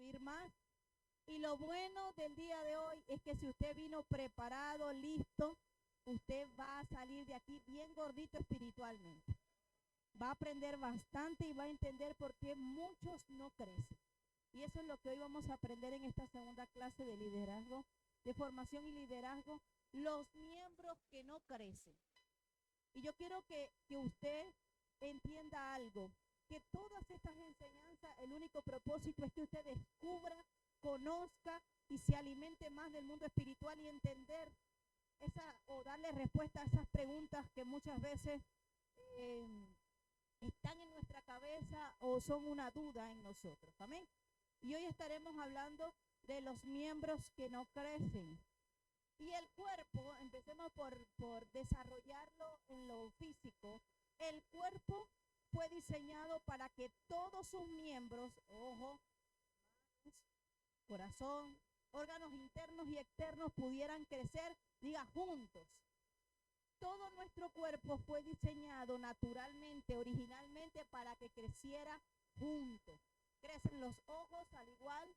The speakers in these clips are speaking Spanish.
servir más. Y lo bueno del día de hoy es que si usted vino preparado, listo, usted va a salir de aquí bien gordito espiritualmente. Va a aprender bastante y va a entender por qué muchos no crecen. Y eso es lo que hoy vamos a aprender en esta segunda clase de liderazgo, de formación y liderazgo, los miembros que no crecen. Y yo quiero que usted entienda algo, que todas estas enseñanzas, el único propósito es que usted descubra, conozca y se alimente más del mundo espiritual y entender o darle respuesta a esas preguntas que muchas veces están en nuestra cabeza o son una duda en nosotros. Amén. Y hoy estaremos hablando de los miembros que no crecen. Y el cuerpo, empecemos por desarrollarlo en lo físico. El cuerpo fue diseñado para que todos sus miembros, ojo, corazón, órganos internos y externos pudieran crecer, diga, juntos. Todo nuestro cuerpo fue diseñado naturalmente, originalmente, para que creciera juntos. Crecen los ojos al igual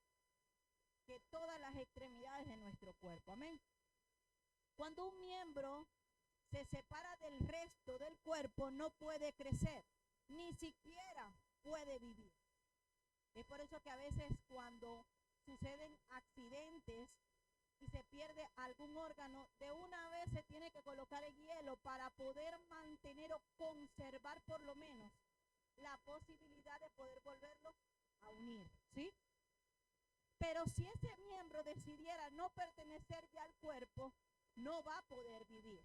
que todas las extremidades de nuestro cuerpo. Amén. Cuando un miembro se separa del resto del cuerpo, no puede crecer, ni siquiera puede vivir. Es por eso que a veces cuando suceden accidentes y se pierde algún órgano, de una vez se tiene que colocar el hielo para poder mantener o conservar por lo menos la posibilidad de poder volverlo a unir, ¿sí? Pero si ese miembro decidiera no pertenecer ya al cuerpo, no va a poder vivir,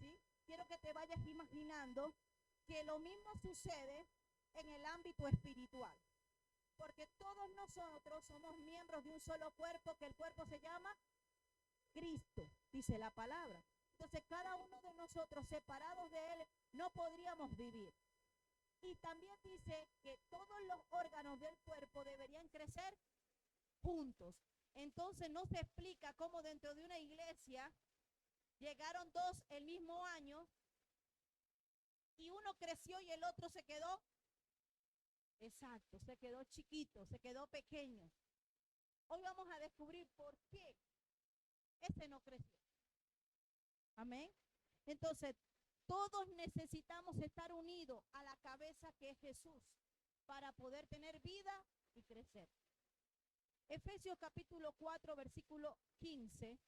¿sí? Quiero que te vayas imaginando que lo mismo sucede en el ámbito espiritual. Porque todos nosotros somos miembros de un solo cuerpo, que el cuerpo se llama Cristo, dice la palabra. Entonces cada uno de nosotros separados de Él no podríamos vivir. Y también dice que todos los órganos del cuerpo deberían crecer juntos. Entonces no se explica cómo dentro de una iglesia llegaron dos el mismo año y uno creció y el otro se quedó. Exacto, se quedó chiquito, se quedó pequeño. Hoy vamos a descubrir por qué ese no creció. Amén. Entonces, todos necesitamos estar unidos a la cabeza que es Jesús para poder tener vida y crecer. Efesios capítulo 4, versículo 15.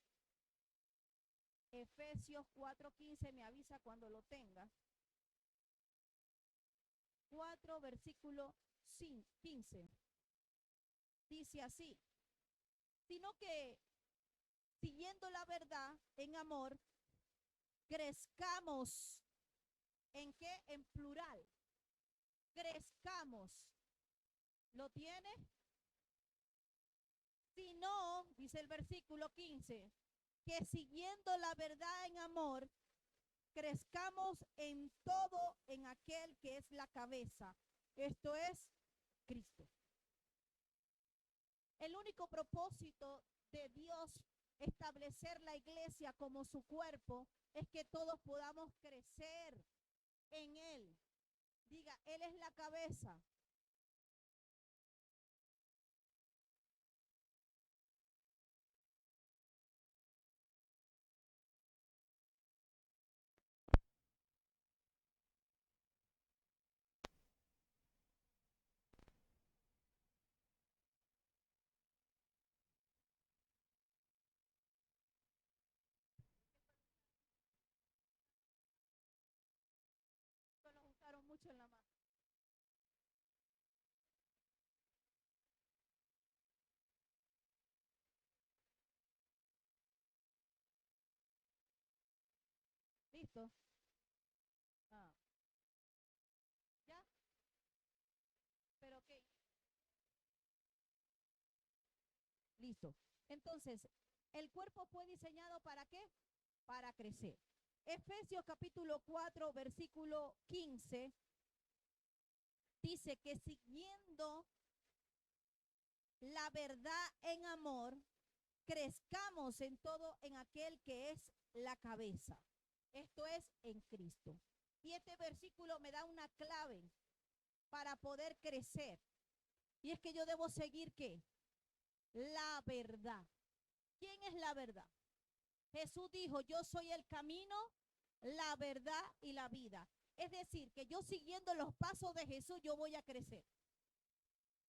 Efesios 4:15, me avisa cuando lo tengas. 4, versículo 15. Dice así: sino que siguiendo la verdad en amor, crezcamos. ¿En qué? En plural. Crezcamos. ¿Lo tiene? Si no, dice el versículo 15, que siguiendo la verdad en amor, crezcamos en todo en aquel que es la cabeza. Esto es Cristo. El único propósito de Dios establecer la iglesia como su cuerpo es que todos podamos crecer en Él. Diga, Él es la cabeza. Los usaron mucho en la mano. ¿Listo? Ah. ¿Ya? ¿Pero qué? Listo. Entonces, el cuerpo fue diseñado ¿para qué? Para crecer. Efesios capítulo 4, versículo 15, dice que siguiendo la verdad en amor, crezcamos en todo en aquel que es la cabeza. Esto es en Cristo. Y este versículo me da una clave para poder crecer. Y es que yo debo seguir ¿qué? la verdad. ¿Quién es la verdad? Jesús dijo, yo soy el camino, la verdad y la vida. Es decir, que yo siguiendo los pasos de Jesús, yo voy a crecer.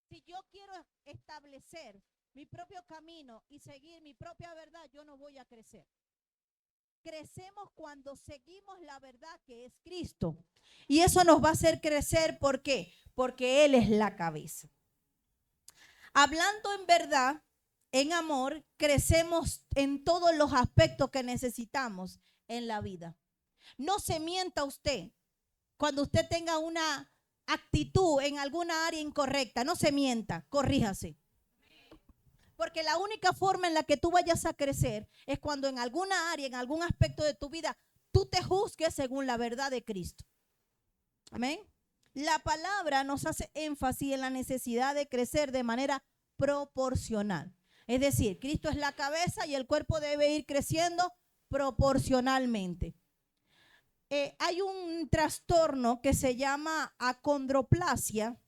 Si yo quiero establecer mi propio camino y seguir mi propia verdad, yo no voy a crecer. Crecemos cuando seguimos la verdad que es Cristo. Y eso nos va a hacer crecer, ¿por qué? Porque Él es la cabeza. Hablando en verdad, en amor, crecemos en todos los aspectos que necesitamos en la vida. No se mienta usted cuando usted tenga una actitud en alguna área incorrecta. No se mienta, corríjase. Porque la única forma en la que tú vayas a crecer es cuando en alguna área, en algún aspecto de tu vida, tú te juzgues según la verdad de Cristo. Amén. La palabra nos hace énfasis en la necesidad de crecer de manera proporcional. Es decir, Cristo es la cabeza y el cuerpo debe ir creciendo proporcionalmente. Hay un trastorno que se llama acondroplasia,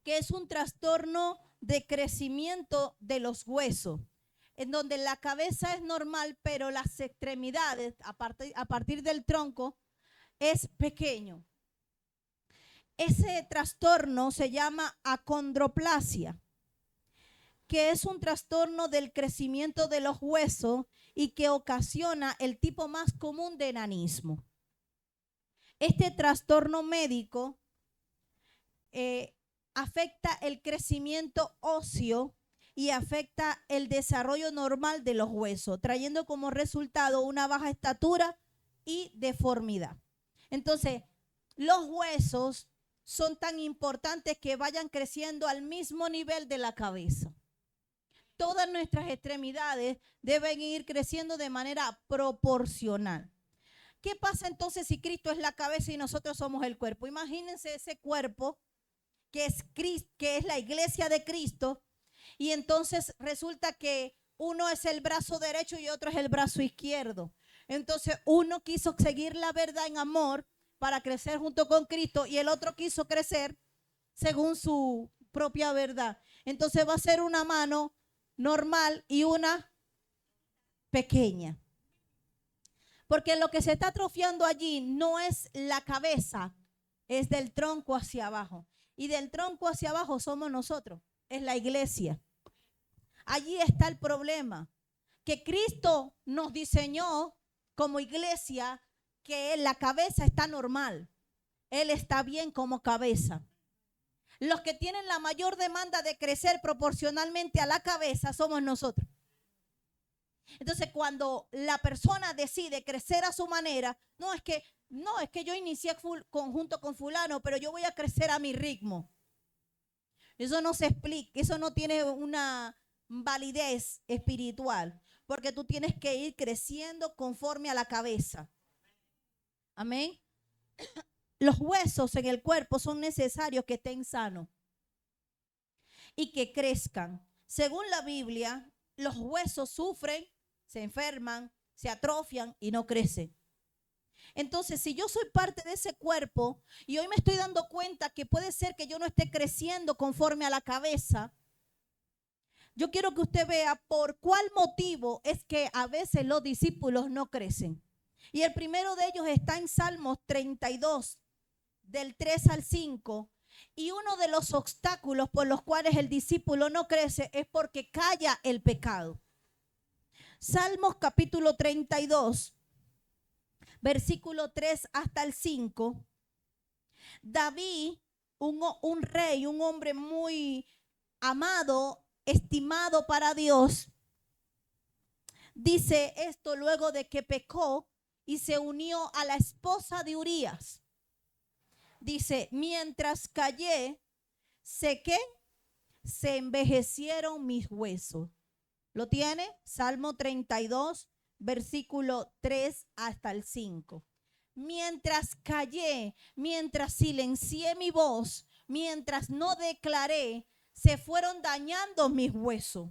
que es un trastorno de crecimiento de los huesos, en donde la cabeza es normal, pero las extremidades, a partir del tronco, es pequeño. Ese trastorno se llama acondroplasia, que es un trastorno del crecimiento de los huesos y que ocasiona el tipo más común de enanismo. Este trastorno médico afecta el crecimiento óseo y afecta el desarrollo normal de los huesos, trayendo como resultado una baja estatura y deformidad. Entonces, los huesos son tan importantes que vayan creciendo al mismo nivel de la cabeza. Todas nuestras extremidades deben ir creciendo de manera proporcional. ¿Qué pasa entonces si Cristo es la cabeza y nosotros somos el cuerpo? Imagínense ese cuerpo que es la iglesia de Cristo, y entonces resulta que uno es el brazo derecho y otro es el brazo izquierdo. Entonces uno quiso seguir la verdad en amor para crecer junto con Cristo y el otro quiso crecer según su propia verdad. Entonces va a ser una mano normal y una pequeña. Porque lo que se está atrofiando allí no es la cabeza, es del tronco hacia abajo. Y del tronco hacia abajo somos nosotros, es la iglesia. Allí está el problema, que Cristo nos diseñó como iglesia, que la cabeza está normal. Él está bien como cabeza. Los que tienen la mayor demanda de crecer proporcionalmente a la cabeza somos nosotros. Entonces, cuando la persona decide crecer a su manera, no es que yo inicié junto con fulano, pero yo voy a crecer a mi ritmo. Eso no se explica, eso no tiene una validez espiritual, porque tú tienes que ir creciendo conforme a la cabeza. Amén. Los huesos en el cuerpo son necesarios que estén sanos y que crezcan. Según la Biblia, los huesos sufren, se enferman, se atrofian y no crecen. Entonces, si yo soy parte de ese cuerpo y hoy me estoy dando cuenta que puede ser que yo no esté creciendo conforme a la cabeza, yo quiero que usted vea por cuál motivo es que a veces los discípulos no crecen. Y el primero de ellos está en Salmos 32, del 3 al 5. Y uno de los obstáculos por los cuales el discípulo no crece es porque calla el pecado. Salmos capítulo 32, versículo 3 hasta el 5. David, un rey, un hombre muy amado, estimado para Dios, dice esto luego de que pecó y se unió a la esposa de Urías. Dice, mientras callé, sequé, se envejecieron mis huesos. ¿Lo tiene? Salmo 32, versículo 3 hasta el 5. Mientras callé, mientras silencié mi voz, mientras no declaré, se fueron dañando mis huesos.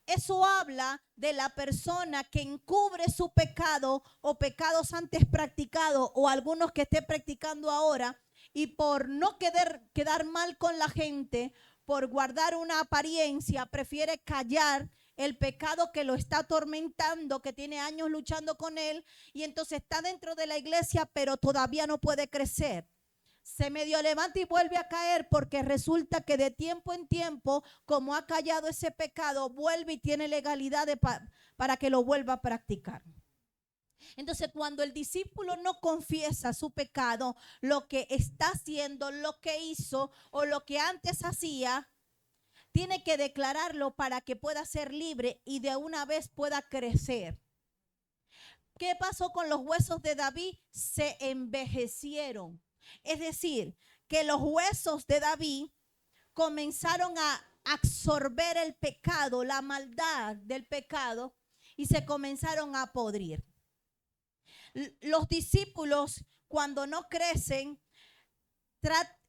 Eso habla de la persona que encubre su pecado o pecados antes practicados o algunos que esté practicando ahora, y por no quedar mal con la gente, por guardar una apariencia, prefiere callar el pecado que lo está atormentando, que tiene años luchando con él, y entonces está dentro de la iglesia, pero todavía no puede crecer. Se medio levanta y vuelve a caer, porque resulta que de tiempo en tiempo, como ha callado ese pecado, vuelve y tiene legalidad para que lo vuelva a practicar. Entonces, cuando el discípulo no confiesa su pecado, lo que está haciendo, lo que hizo o lo que antes hacía, tiene que declararlo para que pueda ser libre y de una vez pueda crecer. ¿Qué pasó con los huesos de David? Se envejecieron. Es decir, que los huesos de David comenzaron a absorber el pecado, la maldad del pecado, y se comenzaron a podrir. Los discípulos, cuando no crecen,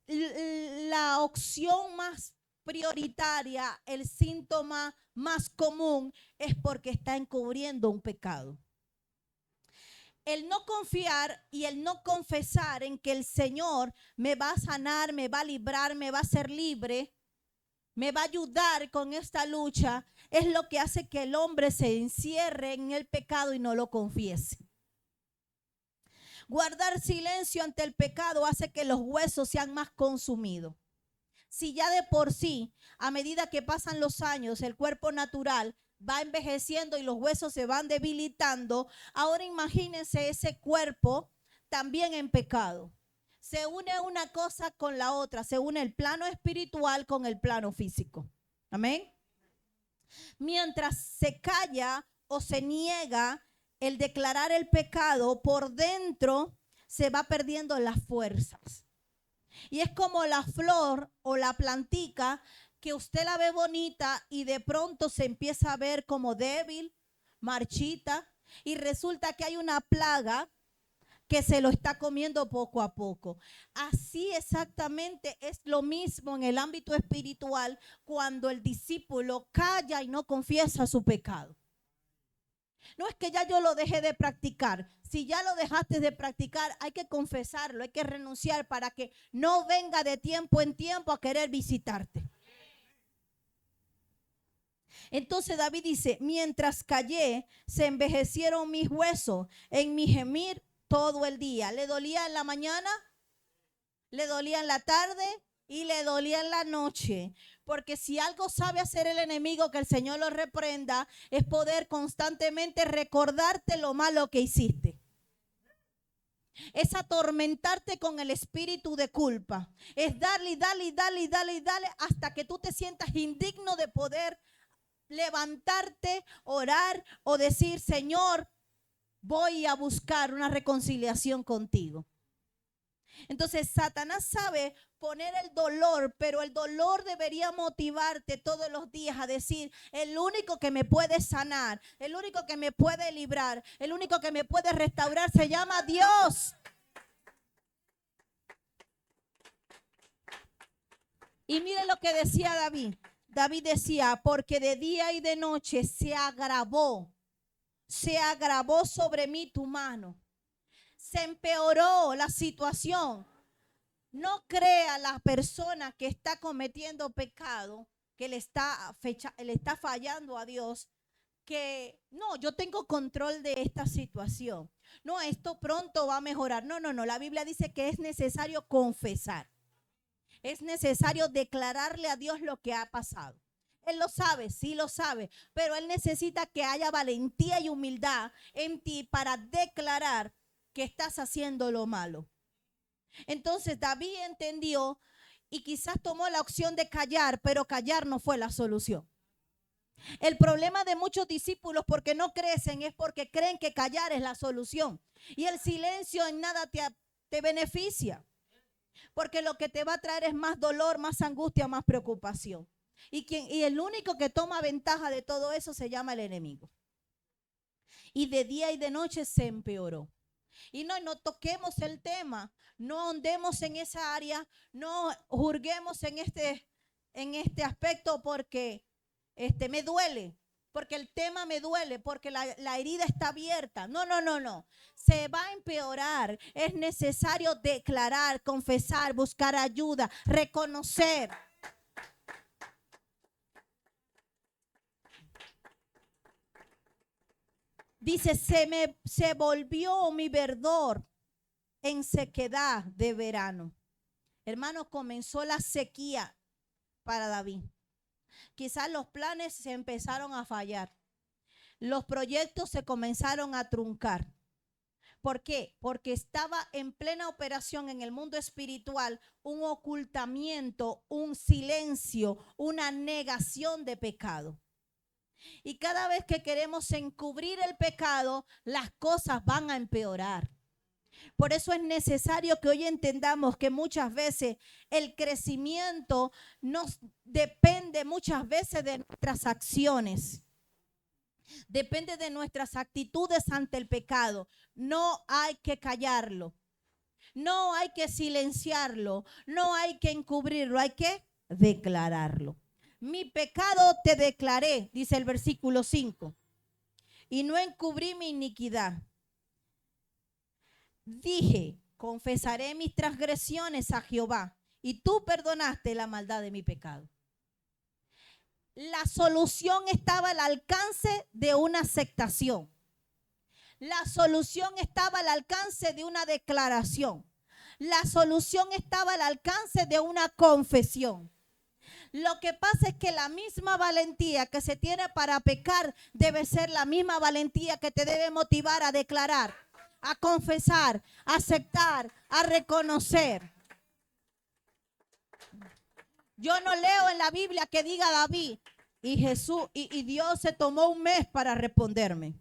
la opción más prioritaria, el síntoma más común es porque está encubriendo un pecado. El no confiar y el no confesar en que el Señor me va a sanar, me va a librar, me va a hacer libre, me va a ayudar con esta lucha, es lo que hace que el hombre se encierre en el pecado y no lo confiese. Guardar silencio ante el pecado hace que los huesos sean más consumidos. Si ya de por sí, a medida que pasan los años, el cuerpo natural va envejeciendo y los huesos se van debilitando, ahora imagínense ese cuerpo también en pecado. Se une una cosa con la otra, se une el plano espiritual con el plano físico. Amén. Mientras se calla o se niega el declarar el pecado, por dentro se va perdiendo las fuerzas. Y es como la flor o la plantica que usted la ve bonita y de pronto se empieza a ver como débil, marchita, y resulta que hay una plaga que se lo está comiendo poco a poco. Así exactamente es lo mismo en el ámbito espiritual cuando el discípulo calla y no confiesa su pecado. No es que ya yo lo dejé de practicar. Si ya lo dejaste de practicar, hay que confesarlo, hay que renunciar para que no venga de tiempo en tiempo a querer visitarte. Entonces David dice, mientras callé, se envejecieron mis huesos en mi gemir todo el día. ¿Le dolía en la mañana? ¿Le dolía en la tarde? Y le dolía en la noche. Porque si algo sabe hacer el enemigo, que el Señor lo reprenda, es poder constantemente recordarte lo malo que hiciste. Es atormentarte con el espíritu de culpa. Es darle, darle, darle, darle, darle hasta que tú te sientas indigno de poder levantarte, orar o decir, Señor, voy a buscar una reconciliación contigo. Entonces Satanás sabe poner el dolor, pero el dolor debería motivarte todos los días a decir, el único que me puede sanar, el único que me puede librar, el único que me puede restaurar se llama Dios. Y mire lo que decía David. David decía, porque de día y de noche se agravó sobre mí tu mano. Se empeoró la situación. No crea la persona que está cometiendo pecado, que le está fallando a Dios, que no, yo tengo control de esta situación. No, esto pronto va a mejorar. No. La Biblia dice que es necesario confesar. Es necesario declararle a Dios lo que ha pasado. Él lo sabe, sí lo sabe, pero Él necesita que haya valentía y humildad en ti para declarar que estás haciendo lo malo. Entonces David entendió y quizás tomó la opción de callar, pero callar no fue la solución. El problema de muchos discípulos porque no crecen es porque creen que callar es la solución. Y el silencio en nada te beneficia. Porque lo que te va a traer es más dolor, más angustia, más preocupación. Y el único que toma ventaja de todo eso se llama el enemigo. Y de día y de noche se empeoró. Y no toquemos el tema, no ahondemos en esa área, no juzguemos en este aspecto porque me duele, porque el tema me duele, porque la herida está abierta. No. Se va a empeorar. Es necesario declarar, confesar, buscar ayuda, reconocer. Dice, se volvió mi verdor en sequedad de verano. Hermanos, comenzó la sequía para David. Quizás los planes se empezaron a fallar. Los proyectos se comenzaron a truncar. ¿Por qué? Porque estaba en plena operación en el mundo espiritual un ocultamiento, un silencio, una negación de pecado. Y cada vez que queremos encubrir el pecado, las cosas van a empeorar. Por eso es necesario que hoy entendamos que muchas veces el crecimiento nos depende muchas veces de nuestras acciones. Depende de nuestras actitudes ante el pecado. No hay que callarlo. No hay que silenciarlo. No hay que encubrirlo. Hay que declararlo. Mi pecado te declaré, dice el versículo 5. Y no encubrí mi iniquidad. Dije, confesaré mis transgresiones a Jehová. Y tú perdonaste la maldad de mi pecado. La solución estaba al alcance de una aceptación. La solución estaba al alcance de una declaración. La solución estaba al alcance de una confesión. Lo que pasa es que la misma valentía que se tiene para pecar debe ser la misma valentía que te debe motivar a declarar, a confesar, a aceptar, a reconocer. Yo no leo en la Biblia que diga David y Jesús y Dios se tomó un mes para responderme.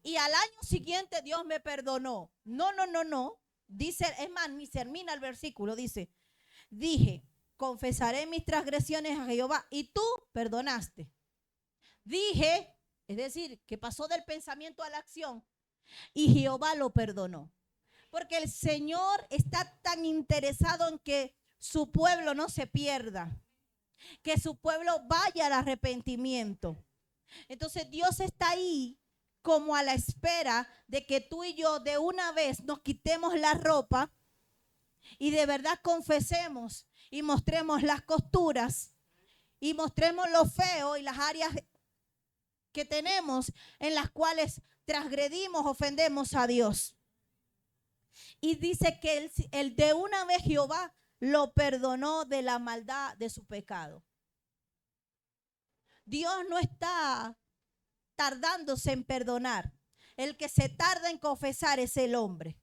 Y al año siguiente Dios me perdonó. No. Dice, es más, ni termina el versículo. Dice, dije, confesaré mis transgresiones a Jehová y tú perdonaste. Dije, es decir, que pasó del pensamiento a la acción y Jehová lo perdonó. Porque el Señor está tan interesado en que su pueblo no se pierda, que su pueblo vaya al arrepentimiento. Entonces Dios está ahí como a la espera de que tú y yo de una vez nos quitemos la ropa y de verdad confesemos y mostremos las costuras y mostremos lo feo y las áreas que tenemos en las cuales transgredimos, ofendemos a Dios. Y dice que el de una vez Jehová lo perdonó de la maldad de su pecado. Dios no está tardándose en perdonar. El que se tarda en confesar es el hombre.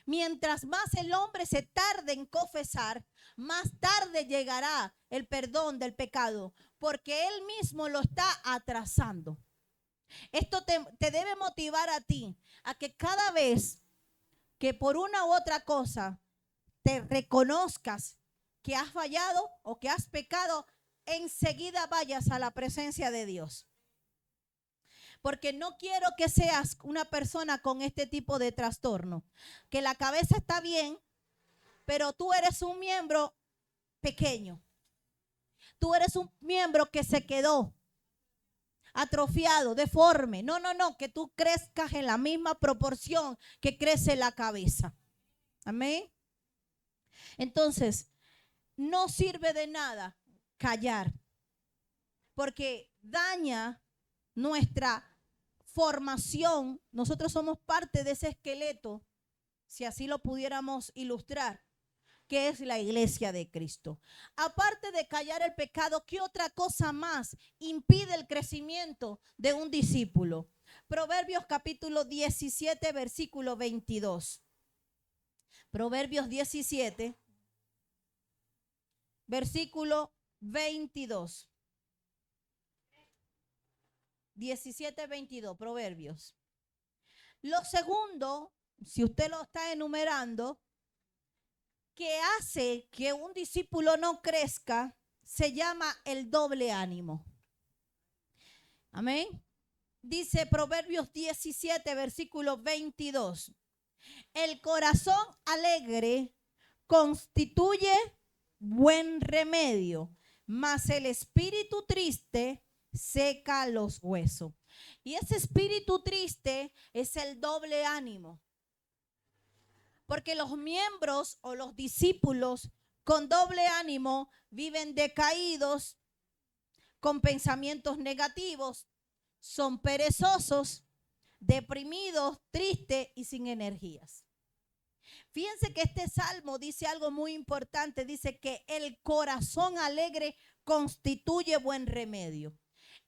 Mientras más el hombre se tarde en confesar, más tarde llegará el perdón del pecado, porque él mismo lo está atrasando. Esto te debe motivar a ti, a que cada vez que por una u otra cosa te reconozcas que has fallado o que has pecado, enseguida vayas a la presencia de Dios. Porque no quiero que seas una persona con este tipo de trastorno, que la cabeza está bien, pero tú eres un miembro pequeño. Tú eres un miembro que se quedó atrofiado, deforme. No, que tú crezcas en la misma proporción que crece la cabeza. Amén. Entonces, no sirve de nada callar, porque daña nuestra formación. Nosotros somos parte de ese esqueleto, si así lo pudiéramos ilustrar, que es la iglesia de Cristo. Aparte de callar el pecado, ¿qué otra cosa más impide el crecimiento de un discípulo? Proverbios capítulo 17, versículo 22. Proverbios 17, versículo 22. 17:22, Proverbios. Lo segundo, si usted lo está enumerando, que hace que un discípulo no crezca, se llama el doble ánimo. Amén. Dice Proverbios 17, versículo 22. El corazón alegre constituye buen remedio, mas el espíritu triste seca los huesos. Y ese espíritu triste es el doble ánimo. Porque los miembros o los discípulos con doble ánimo viven decaídos, con pensamientos negativos, son perezosos, deprimidos, tristes y sin energías. Fíjense que este salmo dice algo muy importante. Dice que el corazón alegre constituye buen remedio.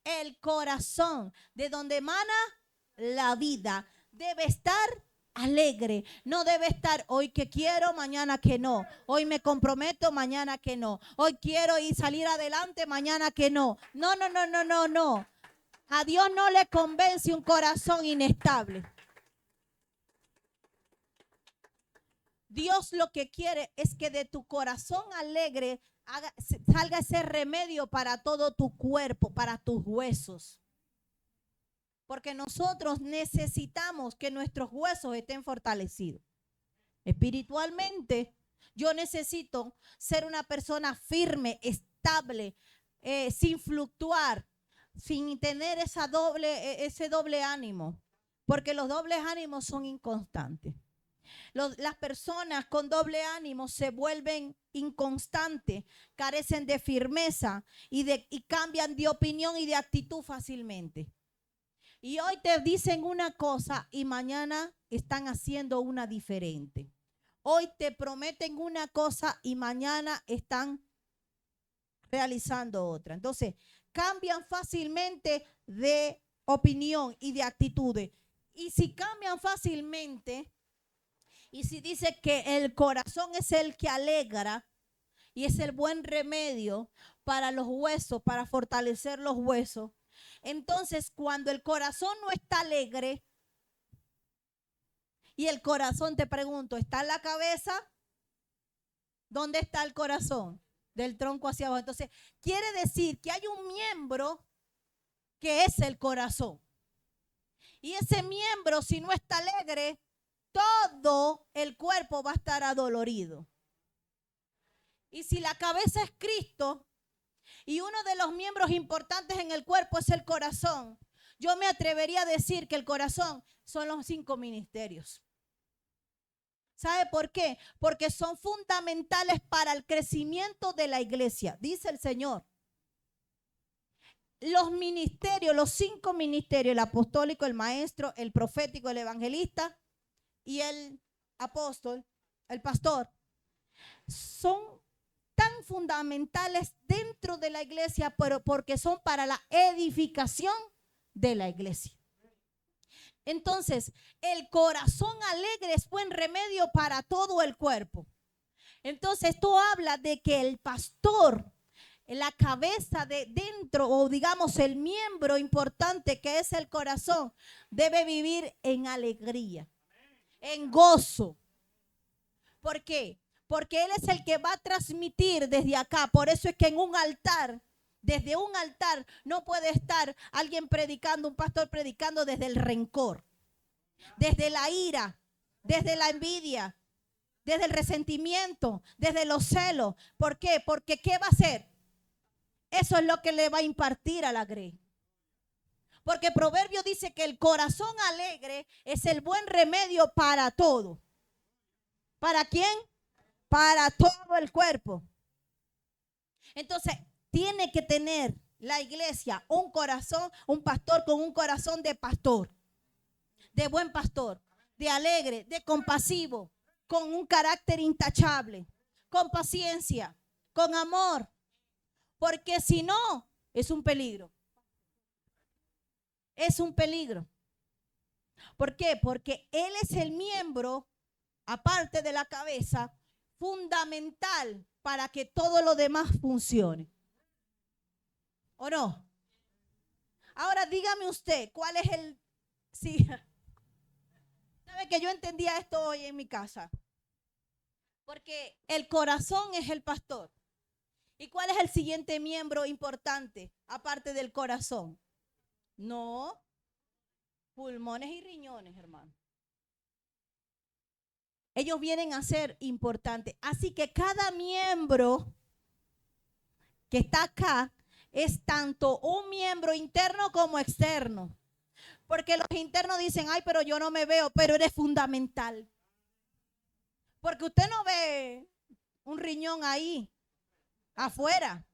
El corazón, de donde emana la vida, debe estar alegre. No debe estar hoy que quiero, mañana que no. Hoy me comprometo, mañana que no. Hoy quiero ir salir adelante, mañana que no. No, no, no, no, no, no. A Dios no le convence un corazón inestable. Dios lo que quiere es que de tu corazón alegre salga ese remedio para todo tu cuerpo, para tus huesos. Porque nosotros necesitamos que nuestros huesos estén fortalecidos. Espiritualmente, yo necesito ser una persona firme, estable, sin fluctuar, sin tener ese doble ánimo. Porque los dobles ánimos son inconstantes. Las personas con doble ánimo se vuelven inconstantes, carecen de firmeza y cambian de opinión y de actitud fácilmente. Y hoy te dicen una cosa y mañana están haciendo una diferente. Hoy te prometen una cosa y mañana están realizando otra. Entonces, cambian fácilmente de opinión y de actitudes. Y si cambian fácilmente, y si dice que el corazón es el que alegra y es el buen remedio para los huesos, para fortalecer los huesos, entonces cuando el corazón no está alegre y el corazón, te pregunto, ¿está en la cabeza? ¿Dónde está el corazón? Del tronco hacia abajo. Entonces quiere decir que hay un miembro que es el corazón. Y ese miembro, si no está alegre, todo el cuerpo va a estar adolorido. Y si la cabeza es Cristo y uno de los miembros importantes en el cuerpo es el corazón, yo me atrevería a decir que el corazón son los 5 ministerios. ¿Sabe por qué? Porque son fundamentales para el crecimiento de la iglesia, dice el Señor. Los ministerios, los 5 ministerios, el apostólico, el maestro, el profético, el evangelista y el apóstol, el pastor, son tan fundamentales dentro de la iglesia, pero porque son para la edificación de la iglesia. Entonces, el corazón alegre es buen remedio para todo el cuerpo. Entonces, esto habla de que el pastor, la cabeza de dentro, o digamos el miembro importante que es el corazón, debe vivir en alegría, en gozo. ¿Por qué? Porque Él es el que va a transmitir desde acá. Por eso es que en un altar, desde un altar, no puede estar alguien predicando, un pastor predicando desde el rencor, desde la ira, desde la envidia, desde el resentimiento, desde los celos. ¿Por qué? Porque ¿qué va a hacer? Eso es lo que le va a impartir a la grey. Porque Proverbio dice que el corazón alegre es el buen remedio para todo. ¿Para quién? Para todo el cuerpo. Entonces, tiene que tener la iglesia un corazón, un pastor con un corazón de pastor, de buen pastor, de alegre, de compasivo, con un carácter intachable, con paciencia, con amor. Porque si no, es un peligro. Es un peligro. ¿Por qué? Porque Él es el miembro, aparte de la cabeza, fundamental para que todo lo demás funcione. ¿O no? Ahora dígame usted, ¿cuál es el... Sí. ¿Sabe que yo entendía esto hoy en mi casa? Porque el corazón es el pastor. ¿Y cuál es el siguiente miembro importante, aparte del corazón? No, pulmones y riñones, hermano. Ellos vienen a ser importantes. Así que cada miembro que está acá es tanto un miembro interno como externo. Porque los internos dicen, ay, pero yo no me veo, pero eres fundamental. Porque usted no ve un riñón ahí, afuera.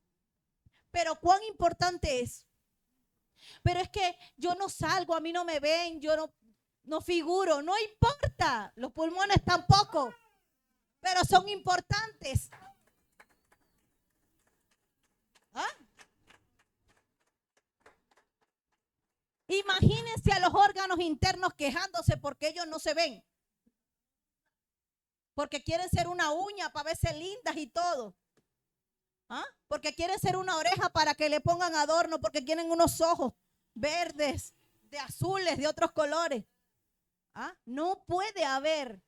Pero cuán importante es. Pero es que yo no salgo, a mí no me ven, yo no. no figuro, no importa. Los pulmones tampoco, pero son importantes. ¿Ah? Imagínense a los órganos internos quejándose porque ellos no se ven. Porque quieren ser una uña para verse lindas y todo. ¿Ah? Porque quieren ser una oreja para que le pongan adorno, porque quieren unos ojos verdes, de azules, de otros colores. ¿Ah? No puede haber,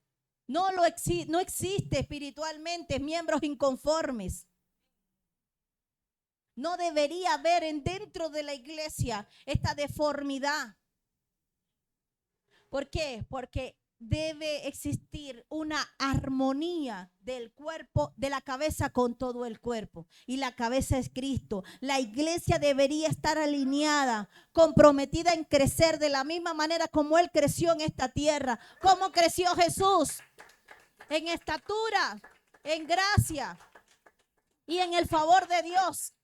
no existe espiritualmente miembros inconformes. No debería haber dentro de la iglesia esta deformidad. ¿Por qué? Porque debe existir una armonía del cuerpo, de la cabeza con todo el cuerpo. Y la cabeza es Cristo. La iglesia debería estar alineada, comprometida en crecer de la misma manera como Él creció en esta tierra. Como creció Jesús en estatura, en gracia y en el favor de Dios.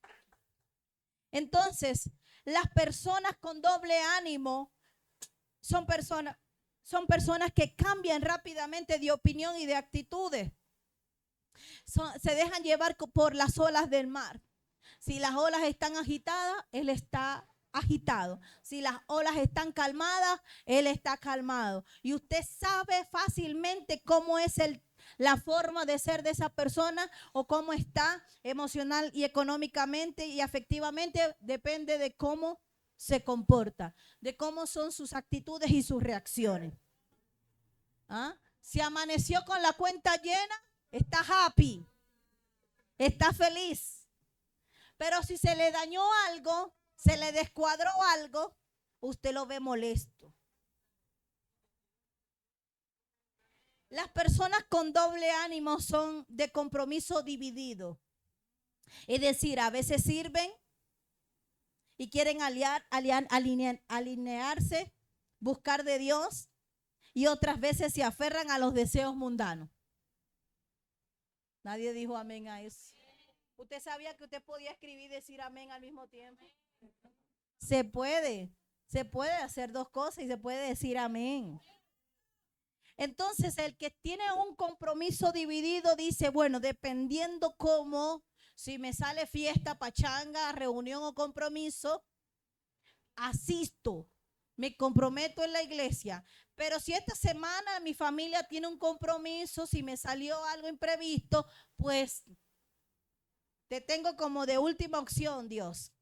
Entonces, las personas con doble ánimo son personas que cambian rápidamente de opinión y de actitudes. Se dejan llevar por las olas del mar. Si las olas están agitadas, él está agitado. Si las olas están calmadas, él está calmado. Y usted sabe fácilmente cómo es la forma de ser de esa persona o cómo está emocional y económicamente y afectivamente. Depende de cómo se comporta, de cómo son sus actitudes y sus reacciones. ¿Ah? Si amaneció con la cuenta llena, está happy, está feliz. Pero si se le dañó algo, se le descuadró algo, usted lo ve molesto. Las personas con doble ánimo son de compromiso dividido. Es decir, a veces sirven y quieren alinearse, buscar de Dios, y otras veces se aferran a los deseos mundanos. Nadie dijo amén a eso. ¿Usted sabía que usted podía escribir y decir amén al mismo tiempo? Se puede hacer dos cosas y se puede decir amén. Entonces, el que tiene un compromiso dividido dice, bueno, dependiendo cómo, si me sale fiesta, pachanga, reunión o compromiso, asisto, me comprometo en la iglesia. Pero si esta semana mi familia tiene un compromiso, si me salió algo imprevisto, pues te tengo como de última opción, Dios.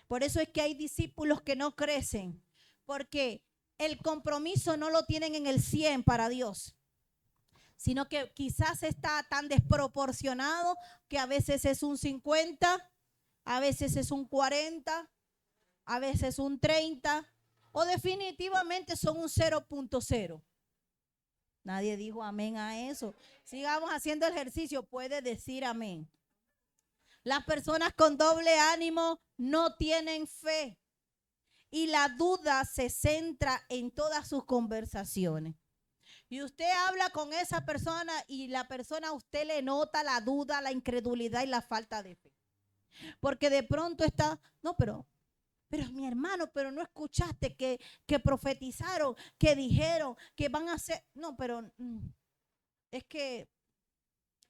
Por eso es que hay discípulos que no crecen, porque el compromiso no lo tienen en el 100 para Dios, sino que quizás está tan desproporcionado que a veces es un 50, a veces es un 40, a veces un 30, o definitivamente son un 0.0. Nadie dijo amén a eso. Sigamos haciendo ejercicio, puede decir amén. Las personas con doble ánimo no tienen fe y la duda se centra en todas sus conversaciones. Y usted habla con esa persona y la persona a usted le nota la duda, la incredulidad y la falta de fe. Porque de pronto está, no, pero mi hermano, pero no escuchaste que profetizaron, que dijeron, que van a hacer. No, pero es que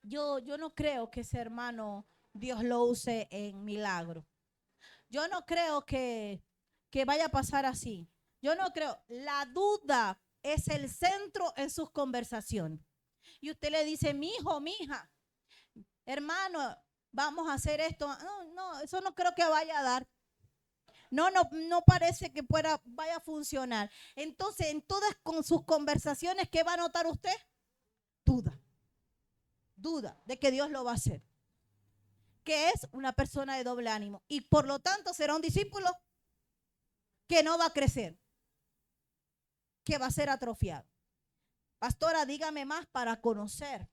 yo no creo que ese hermano Dios lo use en milagro. Yo no creo que vaya a pasar así. Yo no creo. La duda es el centro en sus conversaciones. Y usted le dice, mi hijo, mi hija, hermano, vamos a hacer esto. No, eso no creo que vaya a dar. No parece que vaya a funcionar. Entonces, en todas con sus conversaciones, ¿qué va a notar usted? Duda de que Dios lo va a hacer. Que es una persona de doble ánimo. Y por lo tanto será un discípulo que no va a crecer, que va a ser atrofiado. Pastora, dígame más para conocer.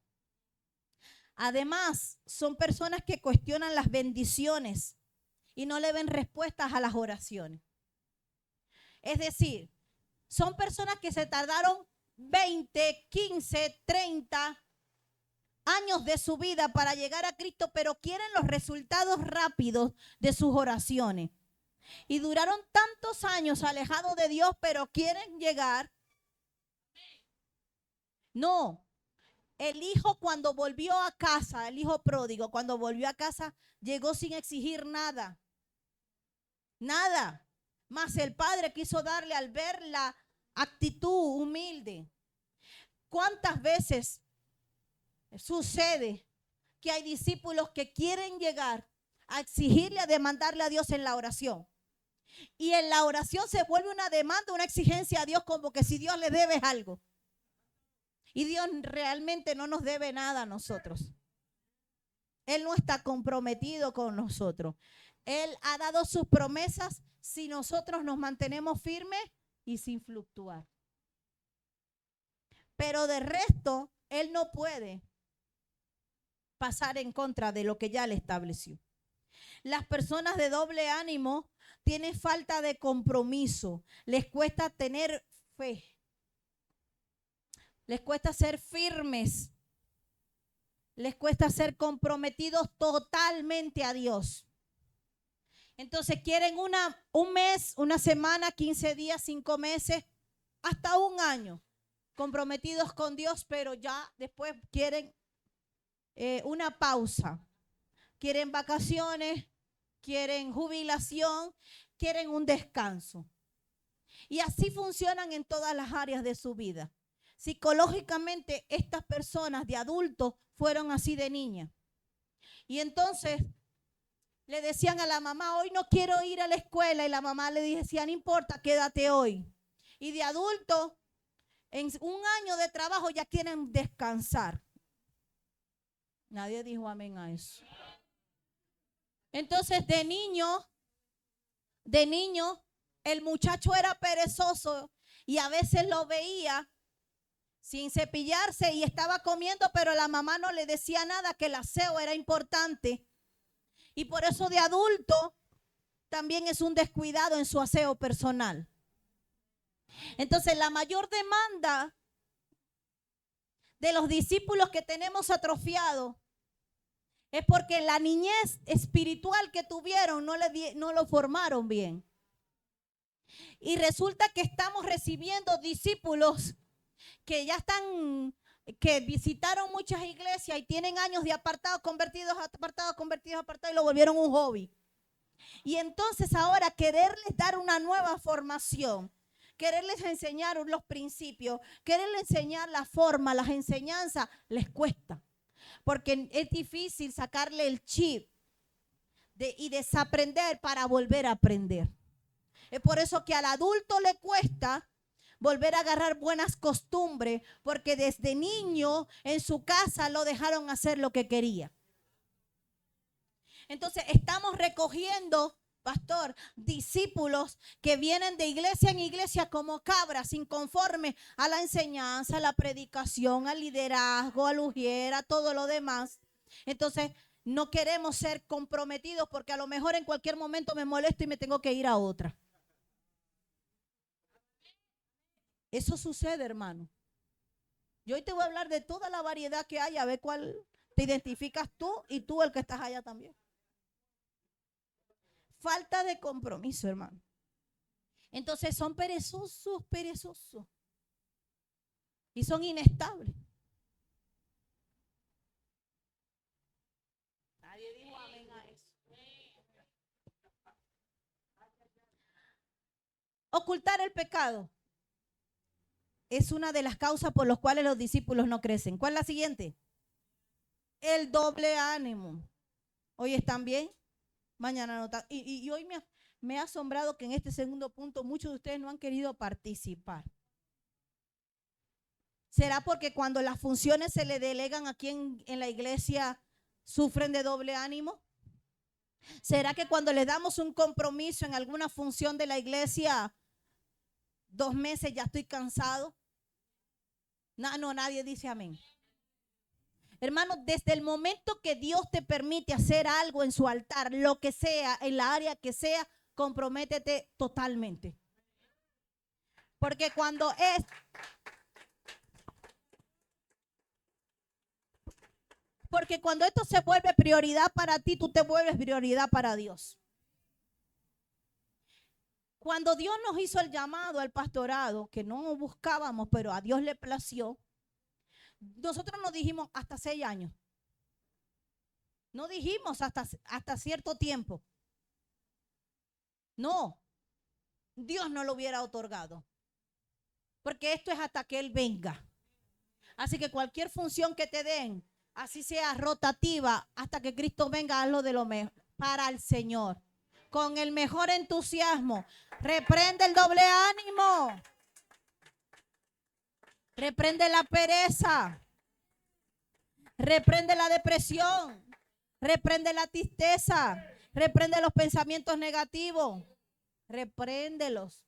Además, son personas que cuestionan las bendiciones y no le ven respuestas a las oraciones. Es decir, son personas que se tardaron 20, 15, 30 años de su vida para llegar a Cristo, pero quieren los resultados rápidos de sus oraciones. Y duraron tantos años alejados de Dios, pero quieren llegar. No, el hijo cuando volvió a casa, el hijo pródigo, cuando volvió a casa, llegó sin exigir nada. Nada. Mas el padre quiso darle al ver la actitud humilde. ¿Cuántas veces sucede que hay discípulos que quieren llegar a exigirle, a demandarle a Dios en la oración? Y en la oración se vuelve una demanda, una exigencia a Dios, como que si Dios le debe algo. Y Dios realmente no nos debe nada a nosotros. Él no está comprometido con nosotros. Él ha dado sus promesas si nosotros nos mantenemos firmes y sin fluctuar. Pero de resto, Él no puede pasar en contra de lo que ya le estableció. Las personas de doble ánimo tienen falta de compromiso. Les cuesta tener fe. Les cuesta ser firmes. Les cuesta ser comprometidos totalmente a Dios. Entonces quieren un mes, una semana, 15 días, 5 meses, hasta un año comprometidos con Dios, pero ya después quieren una pausa. Quieren vacaciones, quieren jubilación, quieren un descanso. Y así funcionan en todas las áreas de su vida. Psicológicamente, estas personas de adultos fueron así de niña. Y entonces le decían a la mamá, hoy no quiero ir a la escuela. Y la mamá le decía, no importa, quédate hoy. Y de adulto, en un año de trabajo ya quieren descansar. Nadie dijo amén a eso. Entonces de niño, el muchacho era perezoso y a veces lo veía sin cepillarse y estaba comiendo, pero la mamá no le decía nada, que el aseo era importante. Y por eso de adulto también es un descuidado en su aseo personal. Entonces la mayor demanda de los discípulos que tenemos atrofiados es porque la niñez espiritual que tuvieron no lo formaron bien. Y resulta que estamos recibiendo discípulos que ya están, que visitaron muchas iglesias y tienen años de apartados, convertidos, y lo volvieron un hobby. Y entonces ahora quererles dar una nueva formación, quererles enseñar los principios, quererles enseñar la forma, las enseñanzas, les cuesta. Porque es difícil sacarle el chip y desaprender para volver a aprender. Es por eso que al adulto le cuesta volver a agarrar buenas costumbres, porque desde niño en su casa lo dejaron hacer lo que quería. Entonces estamos recogiendo, pastor, discípulos que vienen de iglesia en iglesia como cabras, inconformes a la enseñanza, a la predicación, al liderazgo, al ujier, a todo lo demás. Entonces no queremos ser comprometidos porque a lo mejor en cualquier momento me molesto y me tengo que ir a otra. Eso sucede, hermano. Yo hoy te voy a hablar de toda la variedad que hay, a ver cuál te identificas tú y tú el que estás allá también. Falta de compromiso, hermano. Entonces son perezosos. Y son inestables. Nadie dijo amén a eso. Ocultar el pecado es una de las causas por las cuales los discípulos no crecen. ¿Cuál es la siguiente? El doble ánimo. Hoy están bien, mañana no están. Y hoy me ha asombrado que en este segundo punto muchos de ustedes no han querido participar. ¿Será porque cuando las funciones se le delegan aquí en la iglesia sufren de doble ánimo? ¿Será que cuando le damos un compromiso en alguna función de la iglesia, 2 meses ya estoy cansado? No, nadie dice amén. Hermano, desde el momento que Dios te permite hacer algo en su altar, lo que sea, en la área que sea, comprométete totalmente. Porque cuando esto se vuelve prioridad para ti, tú te vuelves prioridad para Dios. Cuando Dios nos hizo el llamado al pastorado, que no buscábamos, pero a Dios le plació, nosotros no dijimos hasta 6 años. No dijimos hasta cierto tiempo. No, Dios no lo hubiera otorgado. Porque esto es hasta que Él venga. Así que cualquier función que te den, así sea rotativa, hasta que Cristo venga, hazlo de lo mejor para el Señor. Con el mejor entusiasmo. Reprende el doble ánimo. Reprende la pereza. Reprende la depresión. Reprende la tristeza. Reprende los pensamientos negativos. Repréndelos.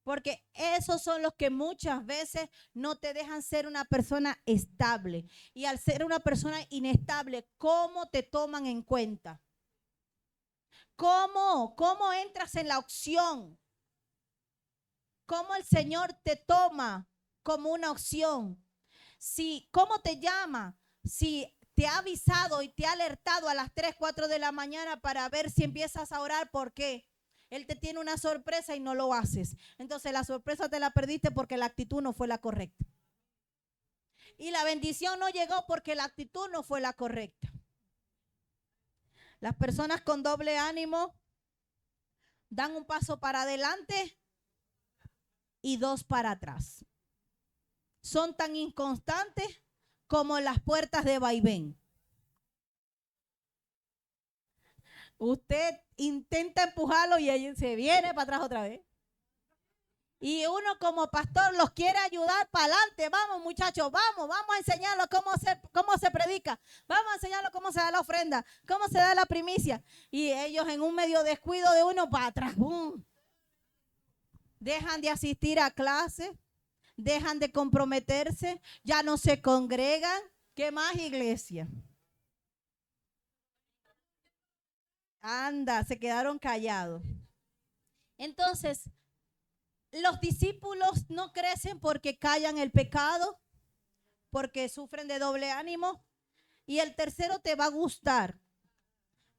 Porque esos son los que muchas veces no te dejan ser una persona estable. Y al ser una persona inestable, ¿cómo te toman en cuenta? ¿Cómo entras en la opción? ¿Cómo el Señor te toma como una opción? ¿Cómo te llama? Si te ha avisado y te ha alertado a las 3, 4 de la mañana para ver si empiezas a orar, ¿por qué? Él te tiene una sorpresa y no lo haces. Entonces la sorpresa te la perdiste porque la actitud no fue la correcta. Y la bendición no llegó porque la actitud no fue la correcta. Las personas con doble ánimo dan un paso para adelante y 2 para atrás. Son tan inconstantes como las puertas de vaivén. Usted intenta empujarlo y él se viene para atrás otra vez. Y uno como pastor los quiere ayudar para adelante. Vamos, muchachos, vamos a enseñarlos cómo se predica. Vamos a enseñarlos cómo se da la ofrenda, cómo se da la primicia. Y ellos en un medio descuido de uno para atrás. ¡Bum! Dejan de asistir a clases, dejan de comprometerse, ya no se congregan. ¿Qué más, iglesia? Anda, se quedaron callados. Entonces, los discípulos no crecen porque callan el pecado, porque sufren de doble ánimo. Y el tercero te va a gustar.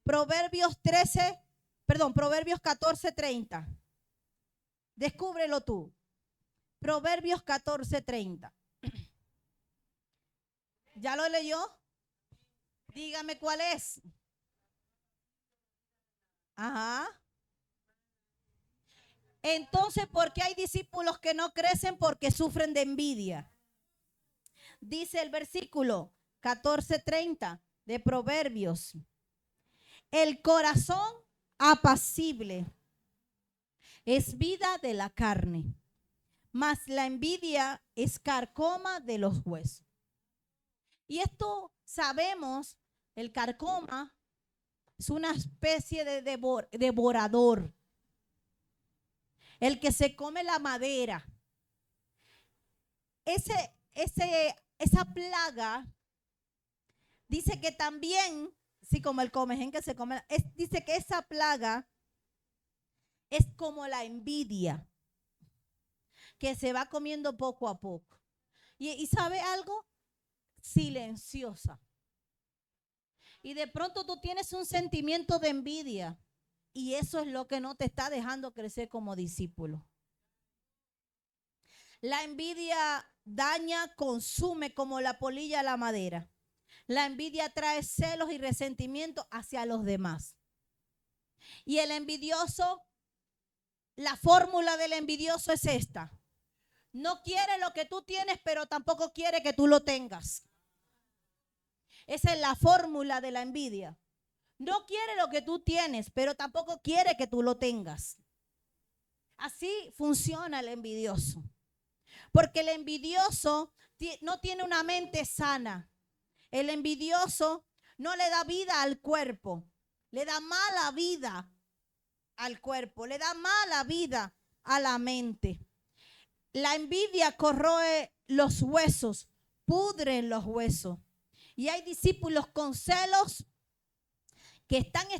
Proverbios 14:30. Descúbrelo tú. Proverbios 14:30. ¿Ya lo leyó? Dígame cuál es. Ajá. Entonces, ¿por qué hay discípulos que no crecen? Porque sufren de envidia. Dice el versículo 14:30 de Proverbios. El corazón apacible es vida de la carne, mas la envidia es carcoma de los huesos. Y esto sabemos, el carcoma es una especie de devorador. El que se come la madera. Esa plaga dice que también, sí, como el comején que se come, dice que esa plaga es como la envidia, que se va comiendo poco a poco. ¿Y sabe algo? Silenciosa. Y de pronto tú tienes un sentimiento de envidia. Y eso es lo que no te está dejando crecer como discípulo. La envidia daña, consume como la polilla la madera. La envidia trae celos y resentimiento hacia los demás. Y el envidioso, la fórmula del envidioso es esta. No quiere lo que tú tienes, pero tampoco quiere que tú lo tengas. Esa es la fórmula de la envidia. No quiere lo que tú tienes, pero tampoco quiere que tú lo tengas. Así funciona el envidioso. Porque el envidioso no tiene una mente sana. El envidioso no le da vida al cuerpo. Le da mala vida al cuerpo. Le da mala vida a la mente. La envidia corroe los huesos, pudre los huesos. Y hay discípulos con celos que se están